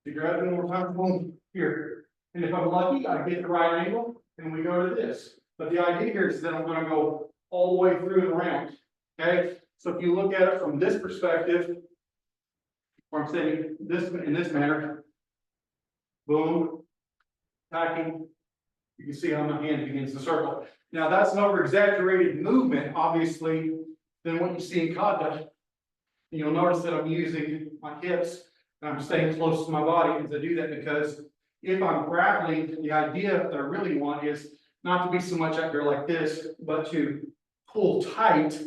[SPEAKER 1] You grab it one more time, boom, here. And if I'm lucky, I get the right angle and we go to this. But the idea here is that I'm going to go all the way through and around. Okay, so if you look at it from this perspective, or I'm saying this in this manner, boom, attacking, you can see how my hand begins to circle. Now that's an over-exaggerated movement, obviously, than what you see in kata. You'll notice that I'm using my hips and I'm staying close to my body as I do that, because if I'm grappling, the idea that I really want is not to be so much out here like this, but to pull tight,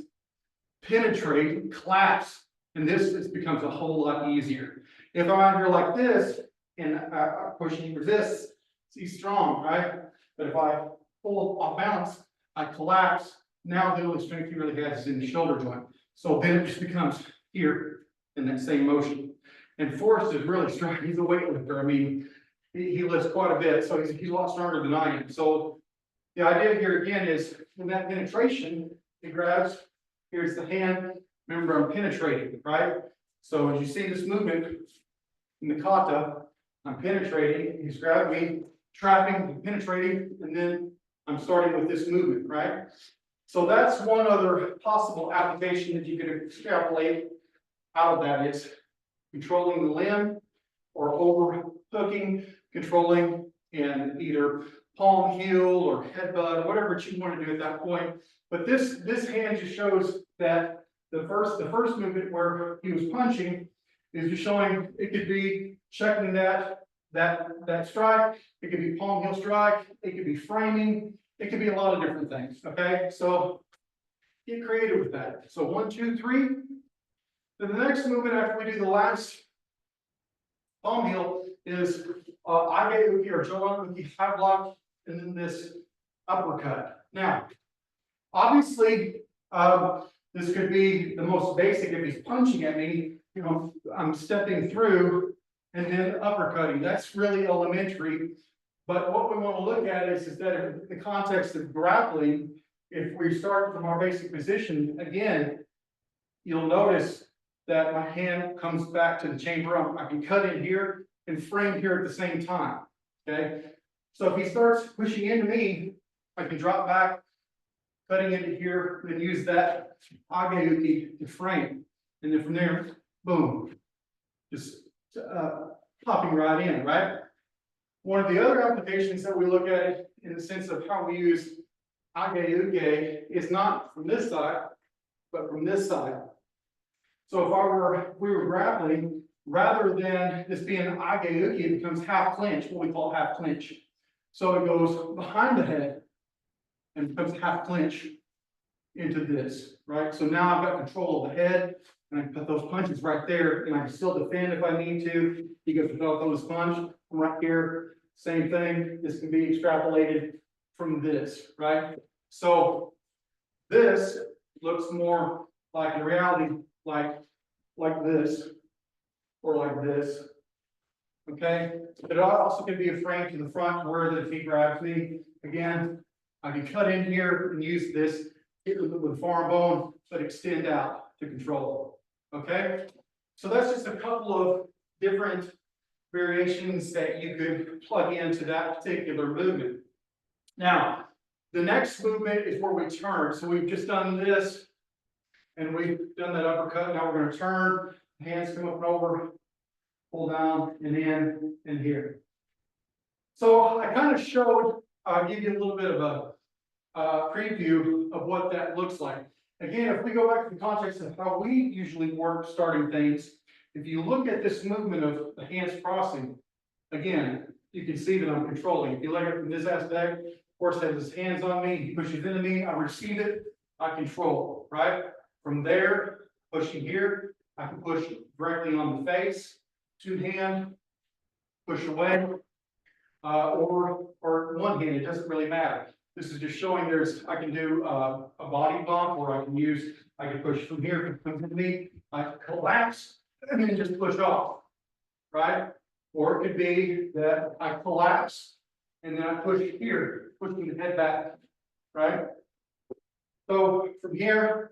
[SPEAKER 1] penetrate, collapse, and this becomes a whole lot easier. If I'm out here like this and I push and resist, he's strong, right? But if I pull off balance, I collapse. Now the only strength he really has is in the shoulder joint. So then it just becomes here in that same motion. And Forrest is really strong. He's a weightlifter. I mean, he lifts quite a bit, so he's a lot stronger than I am. So the idea here again is in that penetration, he grabs, here's the hand. Remember, I'm penetrating, right? So as you see this movement in the kata, I'm penetrating, he's grabbing me, trapping, penetrating, and then I'm starting with this movement, right? So that's one other possible application that you could extrapolate out of that is controlling the limb or overhooking, controlling in either palm, heel, or headbutt, whatever you want to do at that point. But this hand just shows that the first movement where he was punching is just showing, it could be checking that strike, it could be palm heel strike, it could be framing, it could be a lot of different things, okay? So get creative with that. So 1, 2, 3. Then the next movement after we do the last palm heel is Age Uki or Joan Uki high block, and then this uppercut. Now, obviously, this could be the most basic. If he's punching at me, you know, I'm stepping through and then uppercutting. That's really elementary. But what we want to look at is that in the context of grappling, if we start from our basic position, again, you'll notice that my hand comes back to the chamber. I can cut in here and frame here at the same time, okay? So if he starts pushing into me, I can drop back, cutting into here, and use that Age-uki to frame. And then from there, boom, just popping right in, right? One of the other applications that we look at it in the sense of how we use Age-uki is not from this side, but from this side. So if we were grappling, rather than this being an Age-uki, it becomes half clinch, what we call half clinch. So it goes behind the head and becomes half clinch into this, right? So now I've got control of the head, and I can put those punches right there, and I can still defend if I need to. He goes without those punch from right here. Same thing. This can be extrapolated from this, right? So this looks more like in reality, like this, or like this. Okay, it also can be a frame to the front where that if he grabs me, again, I can cut in here and use this, hit with the forearm bone, but extend out to control. Okay, so that's just a couple of different variations that you could plug into that particular movement. Now, the next movement is where we turn. So we've just done this, and we've done that uppercut. Now we're going to turn, hands come up and over, pull down and in and here. So I kind of showed, give you a little bit of a preview of what that looks like. Again, if we go back to the context of how we usually work starting things, if you look at this movement of the hands crossing, again, you can see that I'm controlling. If you look at it from this aspect, horse has his hands on me, he pushes into me, I receive it, I control, right? From there, pushing here, I can push directly on the face, two hand, push away, or one hand, it doesn't really matter. This is just showing I can do a body bump, or I can push from here, if it comes to me, I can collapse, and then just push off, right? Or it could be that I collapse, and then I push here, pushing the head back, right? So from here,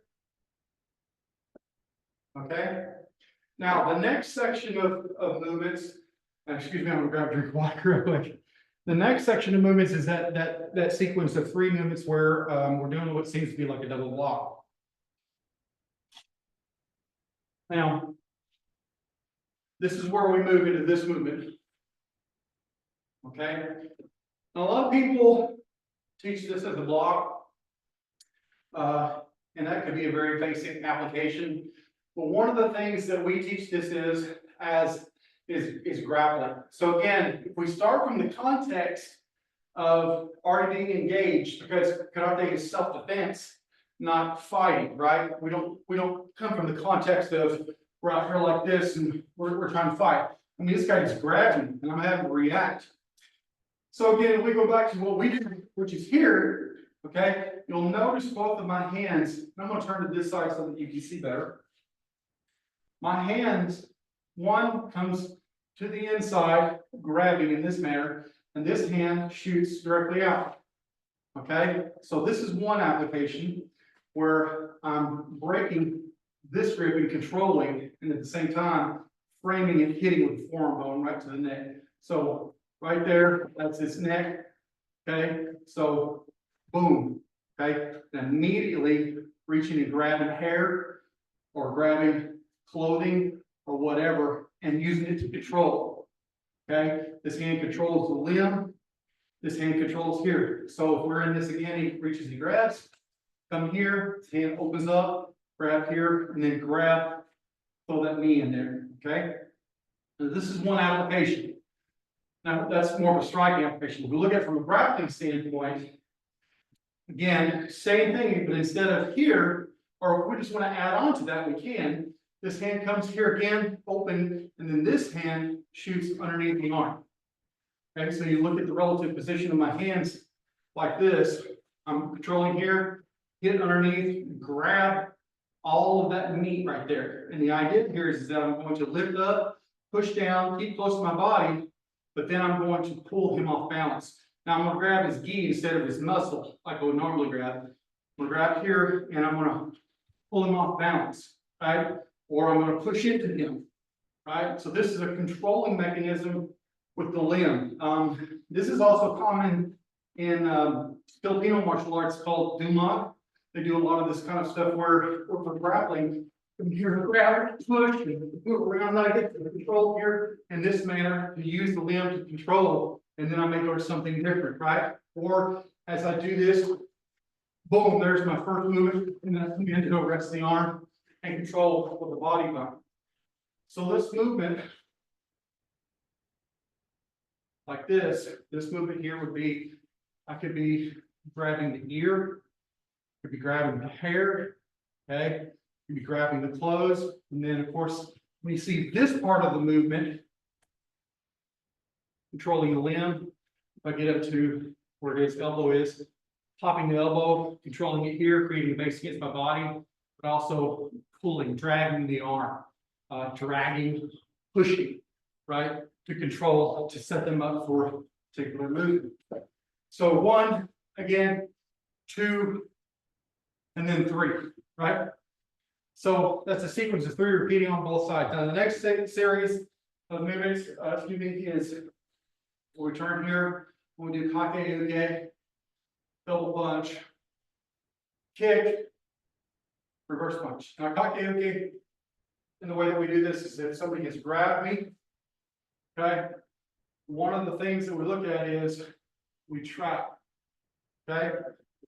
[SPEAKER 1] okay. Now, the next section of movements, excuse me, I'm gonna grab a drink of water real quick. The next section of movements is that sequence of 3 movements where we're doing what seems to be like a double block. Now, this is where we move into this movement. Okay, now, a lot of people teach this as a block, and that could be a very basic application. But one of the things that we teach this is grappling. So again, if we start from the context of already being engaged, because karate is self-defense, not fighting, right? We don't come from the context of we're out here like this and we're trying to fight. I mean, this guy just grabbed me and I'm having to react. So again, if we go back to what we do, which is here, okay, you'll notice both of my hands. I'm going to turn to this side so that you can see better. My hands, one comes to the inside, grabbing in this manner, and this hand shoots directly out. Okay, so this is one application where I'm breaking this grip and controlling, and at the same time, framing and hitting with the forearm bone right to the neck. So right there, that's his neck. Okay, so boom. Okay, and immediately reaching and grabbing hair or grabbing clothing or whatever and using it to control. Okay, this hand controls the limb, this hand controls here. So if we're in this again, he reaches, he grabs, come here, his hand opens up, grab here, and then grab, throw that knee in there, okay? Now, this is one application. Now, that's more of a striking application. If we look at it from a grappling standpoint, again, same thing, but instead of here, or if we just want to add on to that, we can. This hand comes here again, open, and then this hand shoots underneath the arm. Okay, so you look at the relative position of my hands like this. I'm controlling here, hit underneath, grab all of that meat right there. And the idea here is that I'm going to lift up, push down, keep close to my body, but then I'm going to pull him off balance. Now I'm going to grab his gi instead of his muscle, like I would normally grab. I'm going to grab here and I'm going to pull him off balance, right? Or I'm going to push into him, right? So this is a controlling mechanism with the limb. This is also common in Filipino martial arts called Dumag. They do a lot of this kind of stuff where for grappling, you're grab, push, and move around. I get the control here in this manner to use the limb to control, and then I may go to something different, right? Or as I do this, boom, there's my first movement, and then I begin to go rest the arm and control with the body bump. So this movement, like this movement here would be, I could be grabbing the ear, could be grabbing the hair, okay? Could be grabbing the clothes, and then of course, when you see this part of the movement, controlling the limb, if I get up to where his elbow is, popping the elbow, controlling it here, creating a base against my body, but also pulling, dragging the arm, dragging, pushing, right? To control, to set them up for a particular movement. So 1, again, 2, and then 3, right? So that's a sequence of 3 repeating on both sides. Now the next series of movements, is we'll return here. We'll do kake uge, double punch, kick, reverse punch. Now kake uge, and the way that we do this is if somebody has grabbed me, okay, one of the things that we look at is we trap, okay?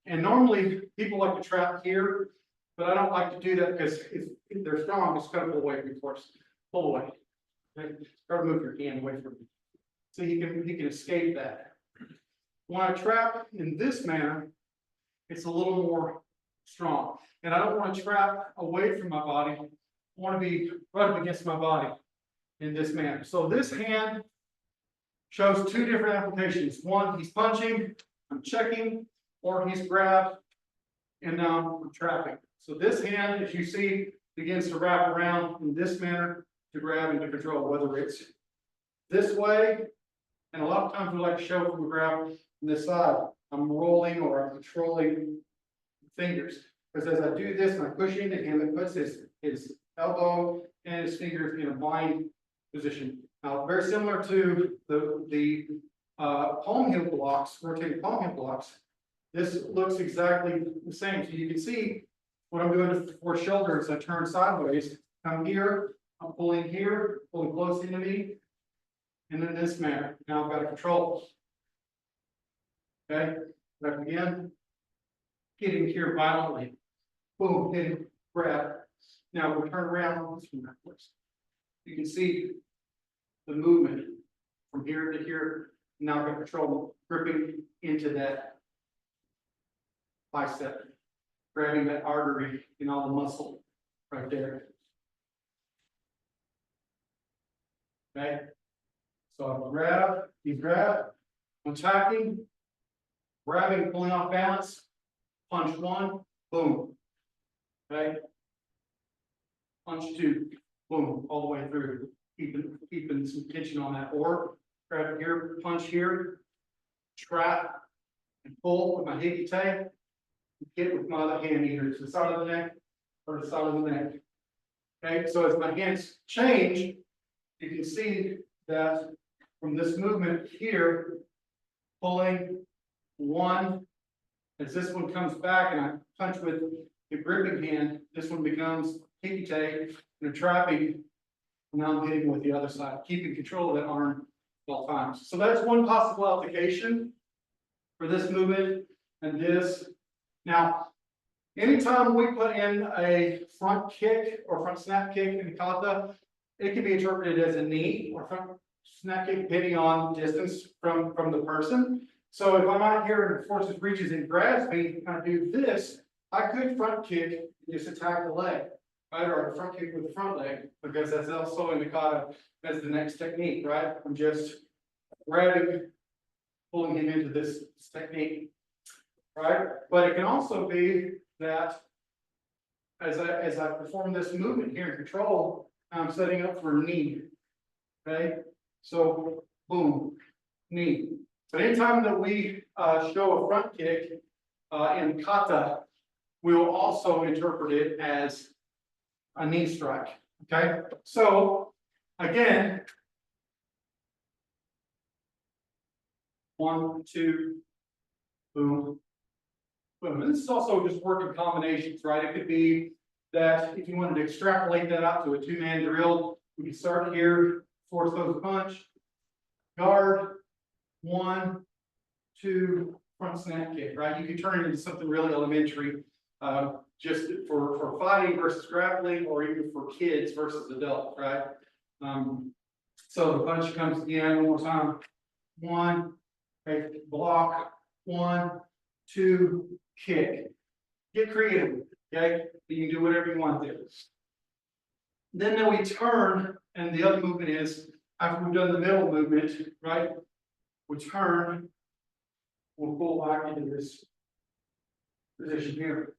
[SPEAKER 1] And normally people like to trap here, but I don't like to do that because if they're strong, it's kind of pull away from force, pull away. Okay? Try to move your hand away from me. So he can escape that. When I trap in this manner, it's a little more strong. And I don't want to trap away from my body. I want to be right up against my body in this manner. So this hand shows 2 different applications. One, he's punching, I'm checking, or he's grabbed, and now I'm trapping. So this hand, as you see, begins to wrap around in this manner to grab and to control, whether it's this way, and a lot of times we like to show from the grab on this side. I'm rolling or I'm controlling fingers. Because as I do this and I push into him, it puts his elbow and his fingers in a bind position. Now, very similar to the palm heel blocks, rotating palm heel blocks, this looks exactly the same. So you can see what I'm doing for shoulders. I turn sideways, come here, I'm pulling here, pulling close into me, and in this manner. Now I've got to control. Okay, back again, hitting here violently. Boom, hitting, grab. Now we'll turn around. You can see the movement from here to here. Now I've got control, gripping into that bicep, grabbing that artery in all the muscle right there. Okay, so I grab, you grab, attacking, grabbing, pulling off balance, punch 1, boom. Okay, punch 2, boom, all the way through, keeping some tension on that. Or grab here, punch here, trap, and pull with my hickey tape. Hit with my other hand either to the side of the neck or the side of the neck. Okay, so as my hands change, you can see that from this movement here, pulling 1, as this one comes back and I punch with the gripping hand, this one becomes hickey tape and a trapping. And now I'm hitting with the other side, keeping control of that arm at all times. So that's one possible application for this movement and this. Now, Anytime we put in a front kick or front snap kick in kata, it can be interpreted as a knee or front snap kick depending on distance from the person. So if I'm out here and the forces reaches and grabs me, and I do this, I could front kick and just attack the leg, right? Or front kick with the front leg, because that's also in the kata as the next technique, right? I'm just grabbing, pulling him into this technique, right? But it can also be that as I perform this movement here in control, I'm setting up for a knee. Okay, so boom, knee. But anytime that we show a front kick in kata, we'll also interpret it as a knee strike. Okay, so again, 1, 2, boom, boom. And this is also just working combinations, right? It could be that if you wanted to extrapolate that out to a 2-man drill, we could start here, force those punch, guard, 1, 2, front snap kick, right? You could turn it into something really elementary, just for fighting versus grappling, or even for kids versus adults, right? So the punch comes again, one more time. 1, okay, block, 1, 2, kick. Get creative, okay? You can do whatever you want to. Then we turn, and the other movement is, after we've done the middle movement, right? We turn, we'll pull back into this position here,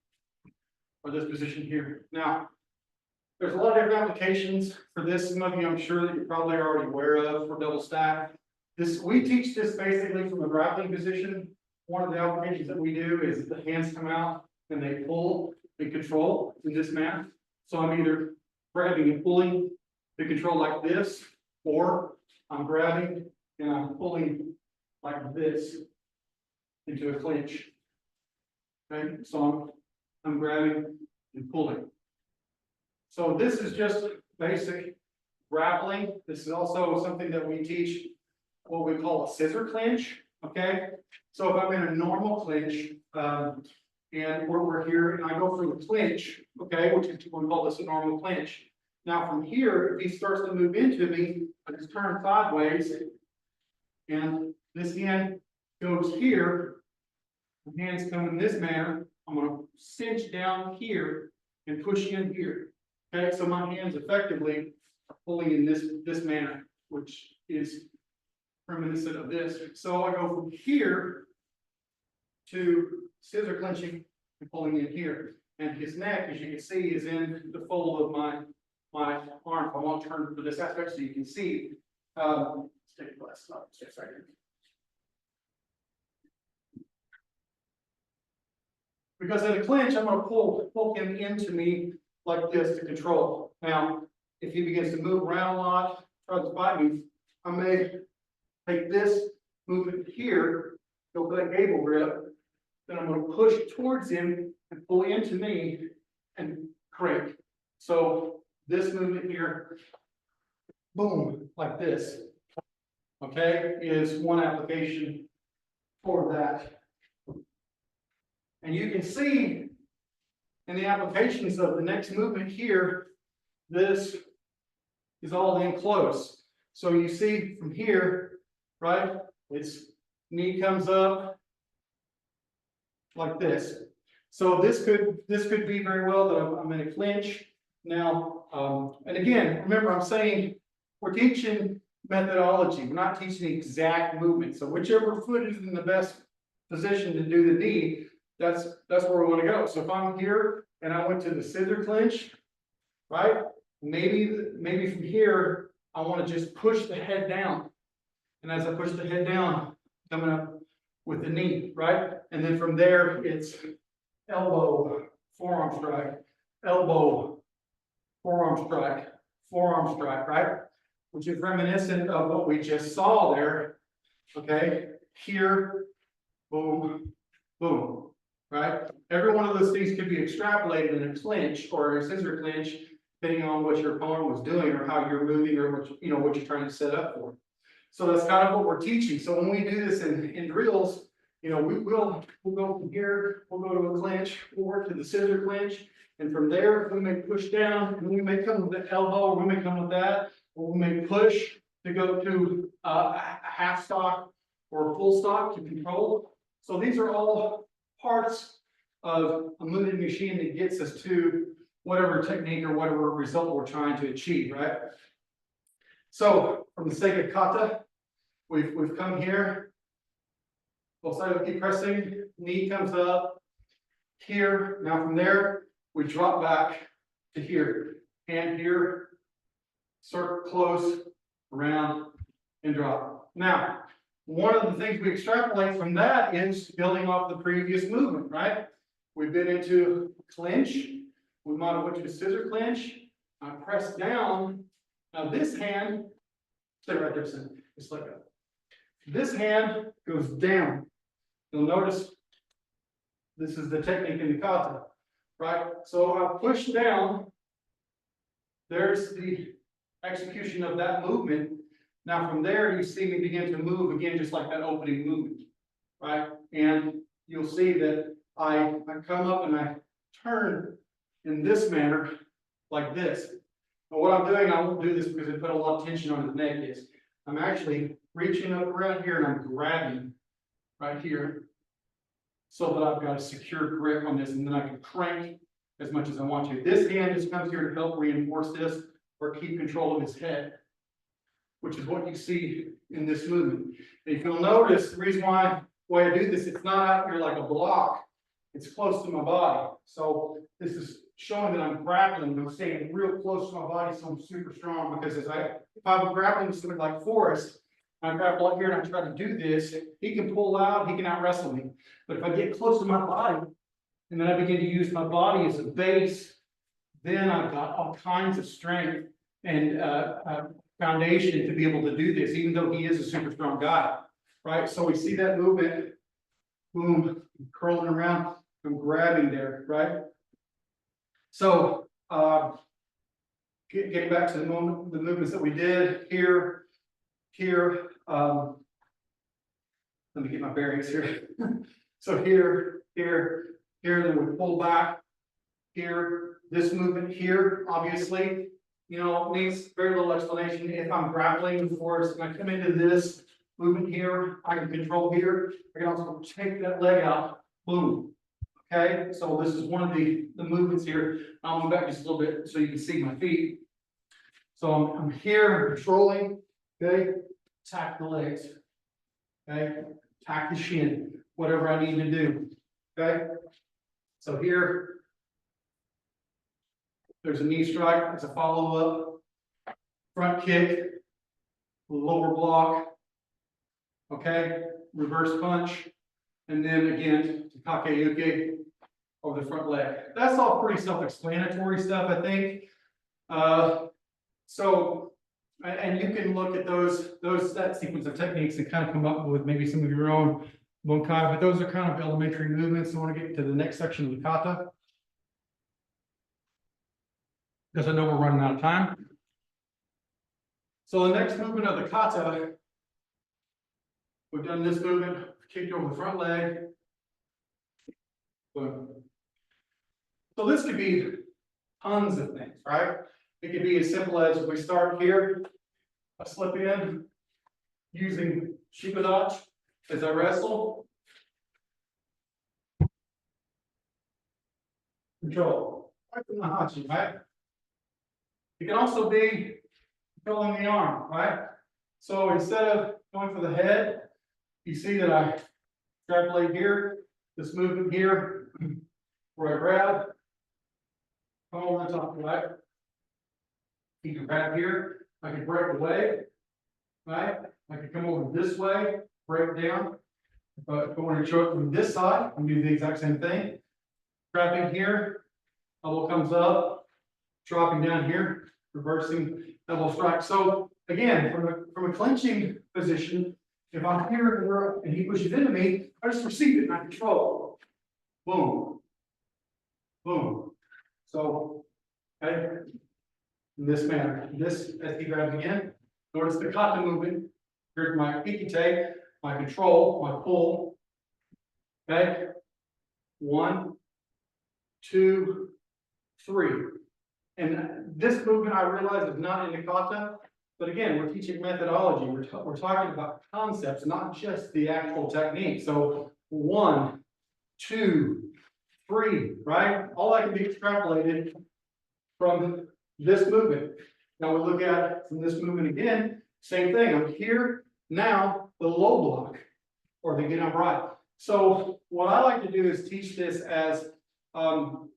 [SPEAKER 1] or this position here. Now, there's a lot of different applications for this. Some of you, I'm sure that you're probably already aware of for double stack. We teach this basically from a grappling position. One of the applications that we do is the hands come out and they pull and control in this manner. So I'm either grabbing and pulling the control like this, or I'm grabbing and I'm pulling like this into a clinch. Okay, so I'm grabbing and pulling. So this is just basic grappling. This is also something that we teach, what we call a scissor clinch. Okay, so if I'm in a normal clinch, and we're here, and I go for the clinch, okay, which is we call this a normal clinch. Now from here, if he starts to move into me, I just turn sideways, and this hand goes here. The hands come in this manner. I'm going to cinch down here and push in here. Okay, so my hands effectively are pulling in this manner, which is reminiscent of this. So I go from here to scissor clenching and pulling in here. And his neck, as you can see, is in the fold of my arm. I won't turn for this aspect so you can see. Let's take a glass up just a second. Because in a clinch, I'm going to pull him into me like this to control. Now, if he begins to move around a lot, tries to fight me, I may take this, move it here, go for that gable grip, then I'm going to push towards him and pull into me and crank. So this movement here, boom, like this, okay, is one application for that. And you can see in the applications of the next movement here, this is all in close. So you see from here, right, its knee comes up like this. So this could be very well that I'm in a clinch. Now, and again, remember I'm saying we're teaching methodology. We're not teaching exact movement. So whichever foot is in the best position to do the knee, that's where we want to go. So if I'm here and I went to the scissor clinch, right? Maybe from here, I want to just push the head down. And as I push the head down, coming up with the knee, right? And then from there, it's elbow, forearm strike, elbow, forearm strike, right? Which is reminiscent of what we just saw there. Okay, here, boom, boom, right? Every one of those things could be extrapolated in a clinch or a scissor clinch, depending on what your opponent was doing or how you're moving or what you're trying to set up for. So that's kind of what we're teaching. So when we do this in drills, You know, we'll go from here, we'll go to a clinch, we'll work to the scissor clinch. And from there, we may push down, and we may come with the elbow, or we may come with that, or we may push to go to a half stock or a full stock to control. So these are all parts of a moving machine that gets us to whatever technique or whatever result we're trying to achieve, right? So from the sake of kata, we've come here. We'll start keep pressing, knee comes up here. Now from there, we drop back to here, hand here, circle close, around, and drop. Now, one of the things we extrapolate from that is building off the previous movement, right? We've been into clinch, we might have went to a scissor clinch, I press down. Now this hand, stay right there, son, just let go. This hand goes down. You'll notice this is the technique in the kata, right? So I push down. There's the execution of that movement. Now from there, you see me begin to move again, just like that opening movement, right? And you'll see that I come up and I turn in this manner, like this. But what I'm doing, I won't do this because it put a lot of tension on his neck is, I'm actually reaching up around here and I'm grabbing right here so that I've got a secure grip on this, and then I can crank as much as I want to. This hand just comes here to help reinforce this or keep control of his head, which is what you see in this movement. And if you'll notice, the reason why I do this, it's not out here like a block, it's close to my body. So this is showing that I'm grappling, I'm staying real close to my body, so I'm super strong, because if I'm grappling with something like Forrest, I grapple up here and I try to do this, he can pull out, he can out wrestle me. But if I get close to my body, and then I begin to use my body as a base, then I've got all kinds of strength and foundation to be able to do this, even though he is a super strong guy, right? So we see that movement, boom, curling around, I'm grabbing there, right? So getting back to the movements that we did here, let me get my bearings here. So here, then we pull back here, this movement here, obviously, you know, needs very little explanation. If I'm grappling with Forrest and I come into this movement here, I can control here. I can also take that leg out, boom. Okay, so this is one of the movements here. I'll move back just a little bit so you can see my feet. So I'm here, controlling, okay, attack the legs, okay, attack the shin, whatever I need to do, okay. So here, there's a knee strike, it's a follow-up, front kick, lower block, okay, reverse punch, and then again, to kakeyuke over the front leg. That's all pretty self-explanatory stuff, I think. So, and you can look at that sequence of techniques and kind of come up with maybe some of your own bunkai, but those are kind of elementary movements. I want to get to the next section of the kata, because I know we're running out of time. So the next movement of the kata, we've done this movement, kicked over the front leg. Boom. So this could be tons of things, right? It could be as simple as we start here, I slip in using shikodachi as I wrestle. Control, right from the hachi, right? It can also be controlling the arm, right? So instead of going for the head, you see that I extrapolate here, this movement here, where I grab, come over the top, right? You can grab here, I can break away, right? I can come over this way, break down. If I want to show it from this side, I'm do the exact same thing. Grabbing here, elbow comes up, dropping down here, reversing elbow strike. So again, from a clenching position, if I'm here and he pushes into me, I just receive it and I control. Boom. Boom. So, okay, in this manner. This, as he grabs again, notice the kata movement. Here's my ikite, my control, my pull. Okay? 1, 2, 3. And this movement I realize is not in the kata, but again, we're teaching methodology. We're talking about concepts, not just the actual technique. So 1, 2, 3, right? All that can be extrapolated from this movement. Now we look at it from this movement again, same thing. I'm here, now the low block, or the get up right. So what I like to do is teach this as,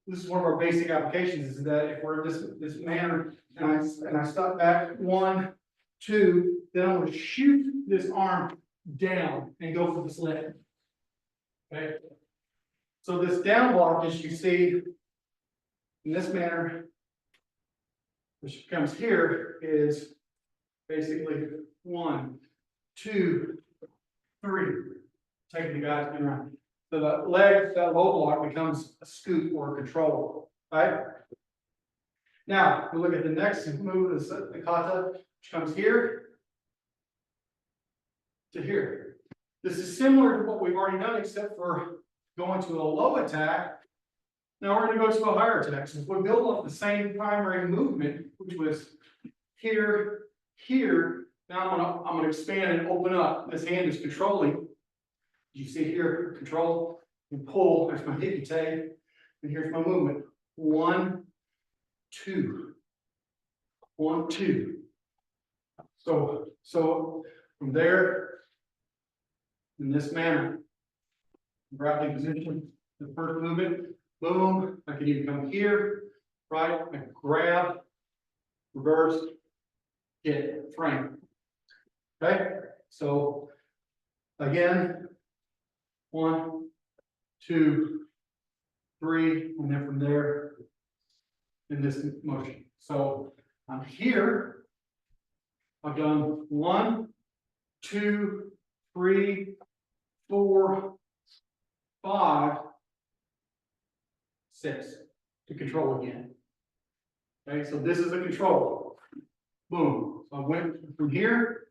[SPEAKER 1] this is one of our basic applications, is that if we're in this manner, and I step back 1, 2, then I'm going to shoot this arm down and go for this leg. Okay. So this down block, as you see in this manner, which comes here, is basically 1, 2, 3. Taking the guy to the around. So the leg, that low block becomes a scoop or a control, right? Now, we look at the next move, the kata, which comes here to here. This is similar to what we've already done, except for going to a low attack. Now we're going to go to a higher attack. So if we build off the same primary movement, which was here, here, now I'm gonna expand and open up. This hand is controlling. You see here, control and pull. There's my hippie tag, and here's my movement. 1, 2, 1, 2. So from there, in this manner, grappling position, the first movement, boom. I can even come here, right? I can grab, reverse, hit, frame. Okay, so again. 1, 2, 3, and then from there in this motion. So I'm here. I've done 1, 2, 3, 4, 5, 6 to control again. Okay, so this is a control. Boom. So I went from here,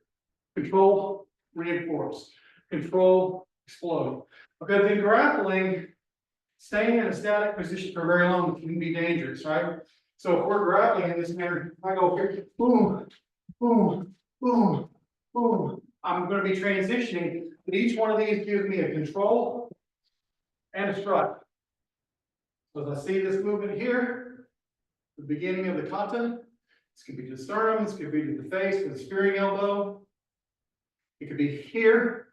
[SPEAKER 1] control, reinforce, control, explode. Okay, then grappling, staying in a static position for very long can be dangerous, right? So if we're grappling in this manner, I go here, boom, boom, boom, boom. I'm going to be transitioning, but each one of these gives me a control and a strike. So as I see this movement here, the beginning of the kata, this could be to the sternum, this could be to the face with the spearing elbow. It could be here.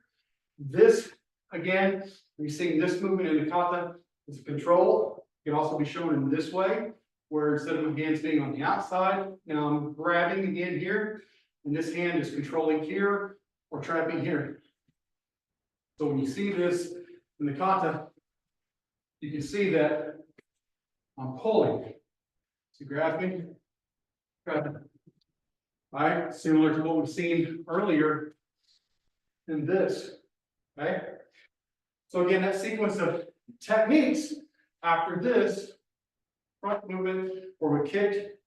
[SPEAKER 1] This, again, we're seeing this movement in the kata is control. It can also be shown in this way, where instead of my hands being on the outside, now I'm grabbing again here, and this hand is controlling here or trapping here. So when you see this in the kata, you can see that I'm pulling. So grabbing, grabbing. Right? Similar to what we've seen earlier in this. Okay? So again, that sequence of techniques after this front movement where we kicked,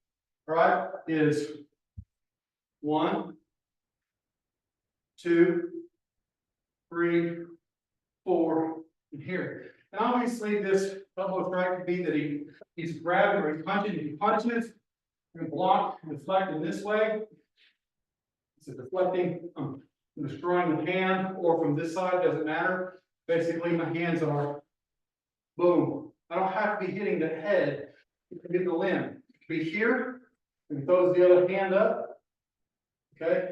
[SPEAKER 1] right, is 1, 2, 3, 4, and here. And obviously this elbow strike could be that he's grabbing or he's punching. If he punches, we're going to block and deflect in this way. So deflecting, I'm destroying the hand, or from this side, doesn't matter. Basically, my hands are boom. I don't have to be hitting the head to get the limb. It could be here, and throws the other hand up. Okay.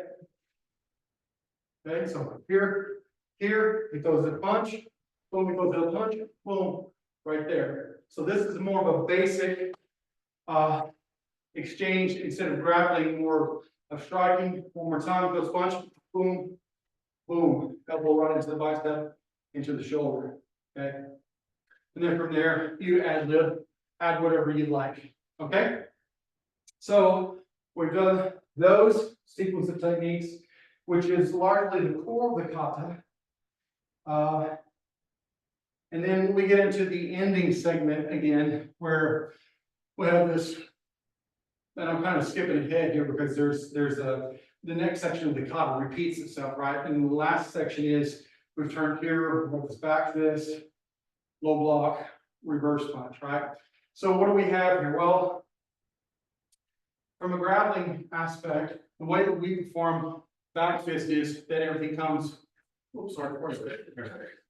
[SPEAKER 1] Okay, so here, he throws a punch, boom, he throws a punch, boom, right there. So this is more of a basic exchange instead of grappling, more of striking. One more time, goes punch, boom, boom, elbow right into the bicep, into the shoulder. Okay. And then from there, you add whatever you like. Okay. So we've done those sequence of techniques, which is largely the core of the kata. And then we get into the ending segment again, where we have this, and I'm kind of skipping ahead here because the next section of the kata repeats itself, right? And the last section is we've turned here, work this back this, low block, reverse punch, right? So what do we have here? Well, from a grappling aspect, the way that we perform back fist is that everything comes, oops, sorry, of course.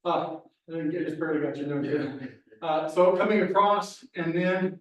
[SPEAKER 1] I just barely got your nose. So coming across and then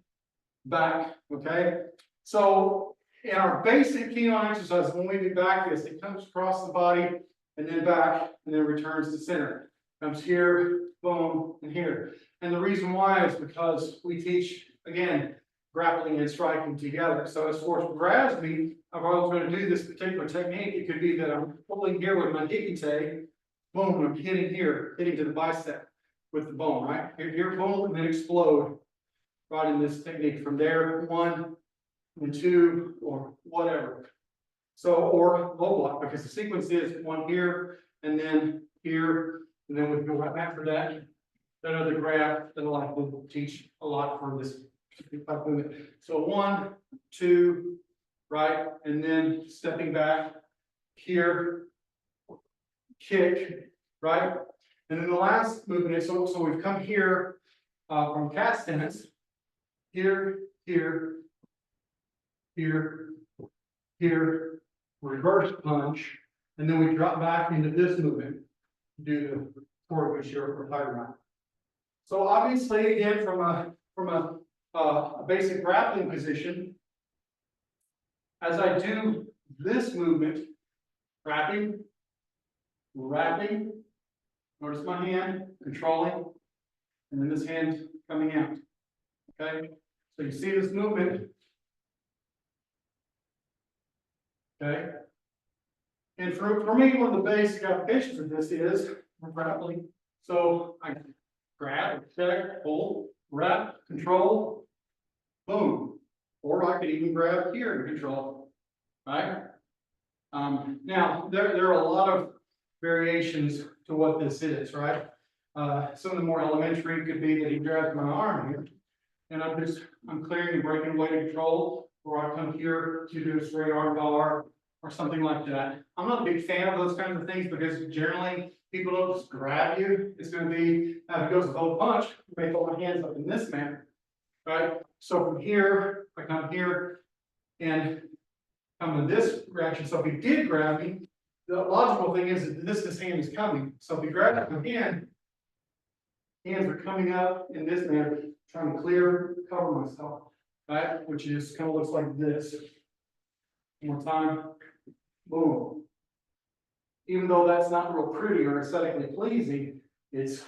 [SPEAKER 1] back, okay? So in our basic Kenon exercise, when we do back fist, it comes across the body and then back and then returns to center. Comes here, boom, and here. And the reason why is because we teach, again, grappling and striking together. So as far as grabs me, if I was going to do this particular technique, it could be that I'm pulling here with my hikite, boom, I'm hitting here, hitting to the bicep with the bone, right? Here, boom, and then explode right in this technique. From there, 1 and 2, or whatever. So, or low block, because the sequence is 1 here, and then here, and then we go right after that. That other grab that I will teach a lot for this type of movement. So 1, 2, right, and then stepping back here, kick, right, and then the last movement is so we've come here from cat stance, here, here, here, here, reverse punch, and then we drop back into this movement, do the forward push here or tiger round. So obviously, again, from a basic grappling position, as I do this movement, wrapping, notice my hand controlling, and then this hand coming out. Okay, so you see this movement. Okay, and for me, one of the basic applications of this is grappling. So I grab, check, hold, wrap, control, boom. Or I could even grab here and control, right? Now, there are a lot of variations to what this is, right? Some of the more elementary could be that he grabs my arm here, and I'm clearing and breaking away to control, or I come here to do a straight arm bar, or something like that. I'm not a big fan of those kinds of things because generally people don't just grab you. It's going to be, if it goes a full punch, you may hold my hands up in this manner, right? So from here, I come here and come in this direction. So if he did grab me, the logical thing is that this hand is coming. So if he grabs my hand, hands are coming up in this manner, trying to clear, cover myself, right? Which is kind of looks like this. One more time. Boom. Even though that's not real pretty or aesthetically pleasing, it's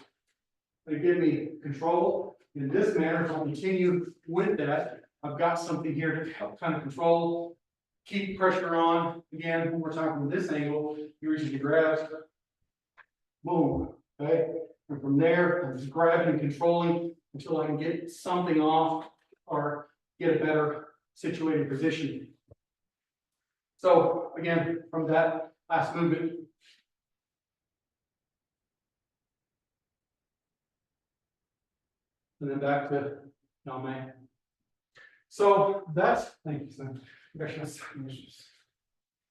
[SPEAKER 1] going to give me control in this manner. If I continue with that, I've got something here to help kind of control, keep pressure on. Again, when we're talking from this angle, you reach the grabs, boom, okay? And from there, I'm just grabbing and controlling until I can get something off or get a better situated position. So again, from that last movement, and then back to Name. So that's, thank you, son.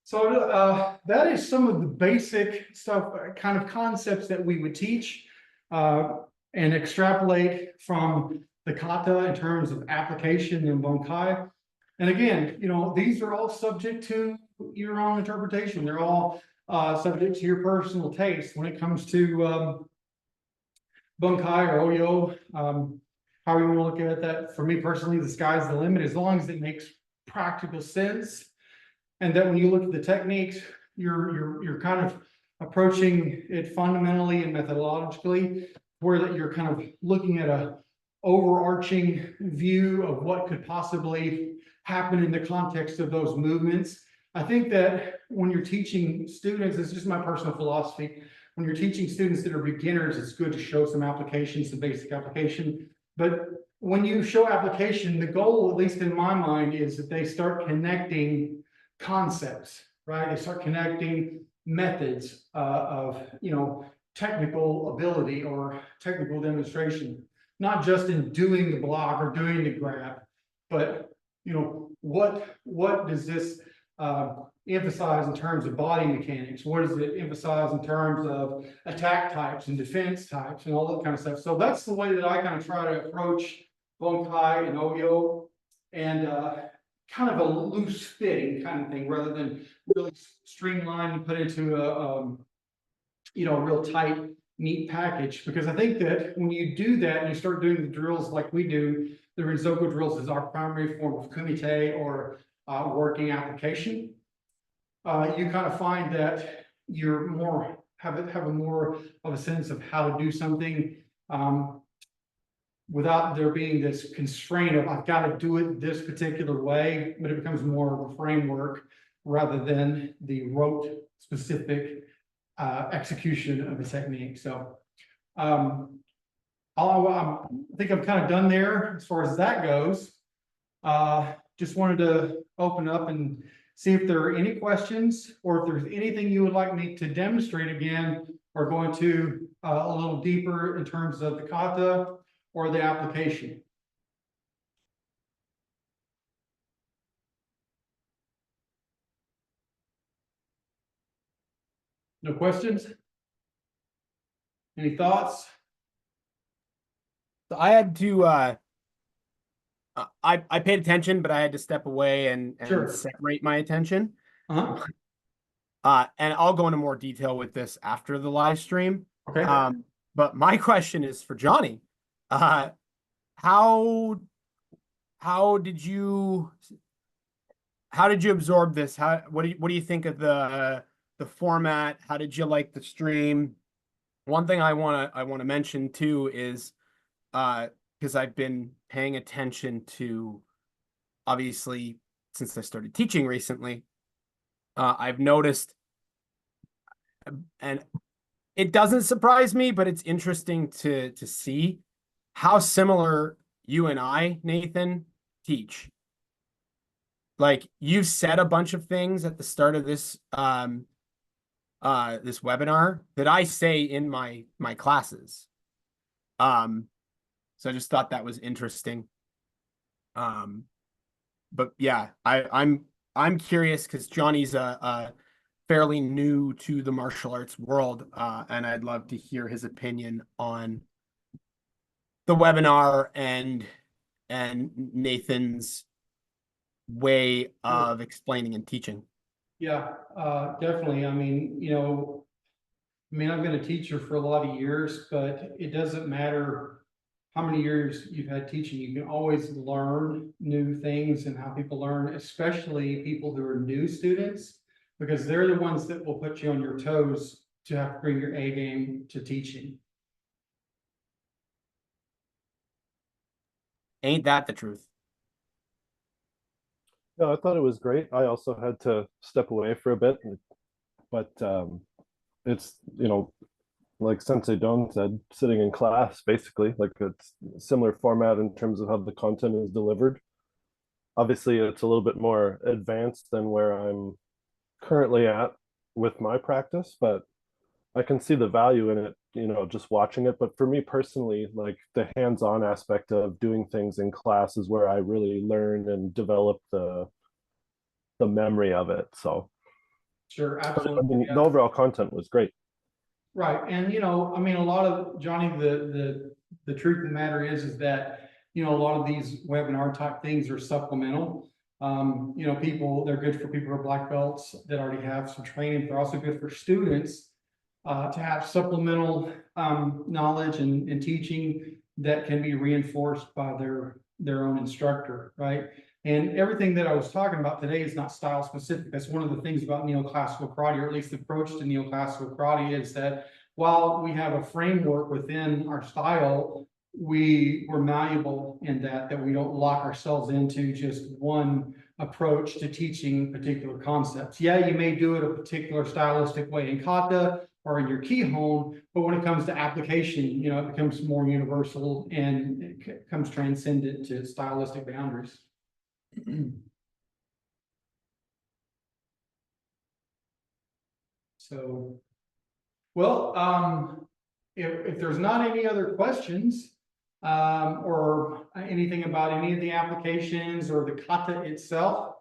[SPEAKER 1] So that is some of the basic stuff, kind of concepts that we would teach and extrapolate from the kata in terms of application in Bunkai. And again, you know, these are all subject to your own interpretation. They're all subject to your personal taste when it comes to Bunkai or Oyo, how you want to look at that. For me personally, the sky's the limit as long as it makes practical sense. And that when you look at the techniques, you're kind of approaching it fundamentally and methodologically, where that you're kind of looking at a overarching view of what could possibly happen in the context of those movements. I think that when you're teaching students, it's just my personal philosophy. When you're teaching students that are beginners, it's good to show some application, some basic application. But when you show application, the goal, at least in my mind, is that they start connecting concepts, right? They start connecting methods of, you know, technical ability or technical demonstration, not just in doing the block or doing the grab, but, you know, what does this, emphasize in terms of body mechanics? What does it emphasize in terms of attack types and defense types and all that kind of stuff? So that's the way that I kind of try to approach Bunkai and Oyo, and kind of a loose fitting kind of thing, rather than really streamlined and put into a real tight, neat package. Because I think that when you do that and you start doing the drills like we do, the Rinzoku drills is our primary form of kumite, or working application. You kind of find that you're more have a more of a sense of how to do something, without there being this constraint of I've got to do it this particular way, but it becomes more of a framework rather than the rote specific execution of a technique. So I think I'm kind of done there as far as that goes. Just wanted to open up and see if there are any questions, or if there's anything you would like me to demonstrate again, or go into a little deeper in terms of the kata or the application. No questions? Any thoughts?
[SPEAKER 2] So I had to I paid attention, but I had to step away and
[SPEAKER 1] Sure.
[SPEAKER 2] separate my attention.
[SPEAKER 1] Uh-huh.
[SPEAKER 2] And I'll go into more detail with this after the live stream.
[SPEAKER 1] Okay.
[SPEAKER 2] But my question is for Johnny. How did you absorb this? What do you think of the format? How did you like the stream? One thing I want to mention too is because I've been paying attention to, obviously, since I started teaching recently, I've noticed, and it doesn't surprise me, but it's interesting to see how similar you and I, Nathan, teach. Like, you've said a bunch of things at the start of this this webinar that I say in my classes. So I just thought that was interesting. But yeah, I'm curious because Johnny's a fairly new to the martial arts world, and I'd love to hear his opinion on the webinar and Nathan's way of explaining and teaching.
[SPEAKER 1] Yeah, definitely. I mean, I've been a teacher for a lot of years, but it doesn't matter how many years you've had teaching. You can always learn new things and how people learn, especially people who are new students, because they're the ones that will put you on your toes to have to bring your A game to teaching.
[SPEAKER 2] Ain't that the truth?
[SPEAKER 4] No, I thought it was great. I also had to step away for a bit, but it's, like Sensei Don said, sitting in class, basically, like it's a similar format in terms of how the content is delivered. Obviously, it's a little bit more advanced than where I'm currently at with my practice, but I can see the value in it, just watching it. But for me personally, like the hands-on aspect of doing things in class is where I really learn and develop the memory of it. So
[SPEAKER 1] Sure,
[SPEAKER 4] I
[SPEAKER 1] absolutely.
[SPEAKER 4] mean,
[SPEAKER 1] Yeah.
[SPEAKER 4] the overall content was great.
[SPEAKER 1] Right. And, a lot of, Johnny, the truth of the matter is that, a lot of these webinar type things are supplemental. They're good for people who are black belts that already have some training. They're also good for students to have supplemental knowledge and teaching that can be reinforced by their own instructor, right? And everything that I was talking about today is not style specific. That's one of the things about neoclassical karate, or at least the approach to neoclassical karate, is that while we have a framework within our style, we're malleable in that we don't lock ourselves into just one approach to teaching particular concepts. Yeah, you may do it a particular stylistic way in kata or in your kihon, but when it comes to application, it becomes more universal and it becomes transcendent to stylistic boundaries. So, well, if there's not any other questions, or anything about any of the applications or the kata itself,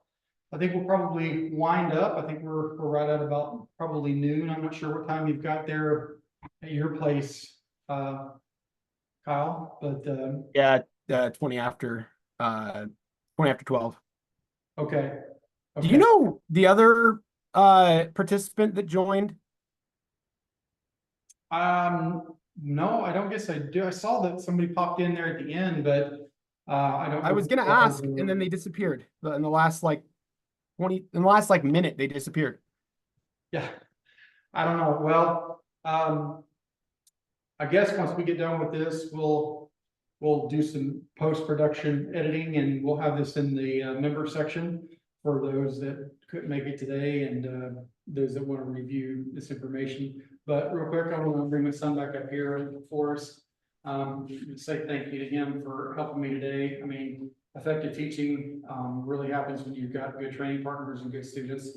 [SPEAKER 1] I think we'll probably wind up. I think we're right at about probably noon. I'm not sure what time you've got there at your place, Kyle, but,
[SPEAKER 2] Yeah, 20 after 12.
[SPEAKER 1] okay.
[SPEAKER 2] Do you know the other participant that joined?
[SPEAKER 1] No, I don't guess I do. I saw that somebody popped in there at the end, but, I don't.
[SPEAKER 2] I was gonna ask, and then they disappeared. In the last like minute, they disappeared.
[SPEAKER 1] Yeah, I don't know. Well, I guess once we get done with this, we'll do some post-production editing and we'll have this in the member section for those that couldn't make it today and those that want to review this information. But real quick, I want to bring my son back up here for us. Say thank you to him for helping me today. I mean, effective teaching really happens when you've got good training partners and good students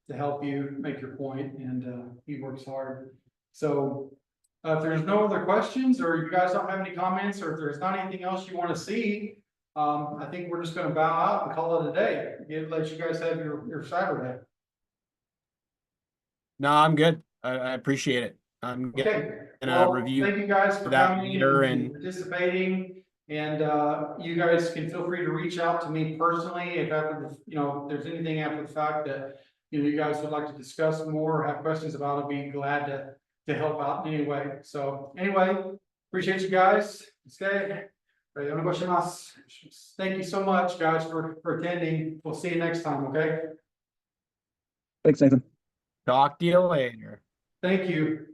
[SPEAKER 1] to help you make your point, and he works hard. So if there's no other questions, or you guys don't have any comments, or if there's not anything else you want to see, I think we're just going to bow out and call it a day. Let you guys have your Saturday.
[SPEAKER 2] No, I'm good. I appreciate it. I'm
[SPEAKER 1] Okay.
[SPEAKER 2] gonna
[SPEAKER 1] Well,
[SPEAKER 2] review
[SPEAKER 1] thank you guys for
[SPEAKER 2] that
[SPEAKER 1] coming
[SPEAKER 2] later
[SPEAKER 1] and participating. And you guys can feel free to reach out to me personally if after if there's anything after the fact that you guys would like to discuss more or have questions about. I'd be glad to help out in any way. So anyway, appreciate you guys. Thank you so much, guys, for attending. We'll see you next time. Okay.
[SPEAKER 3] Thanks, Nathan.
[SPEAKER 2] talk to you later.
[SPEAKER 1] Thank you.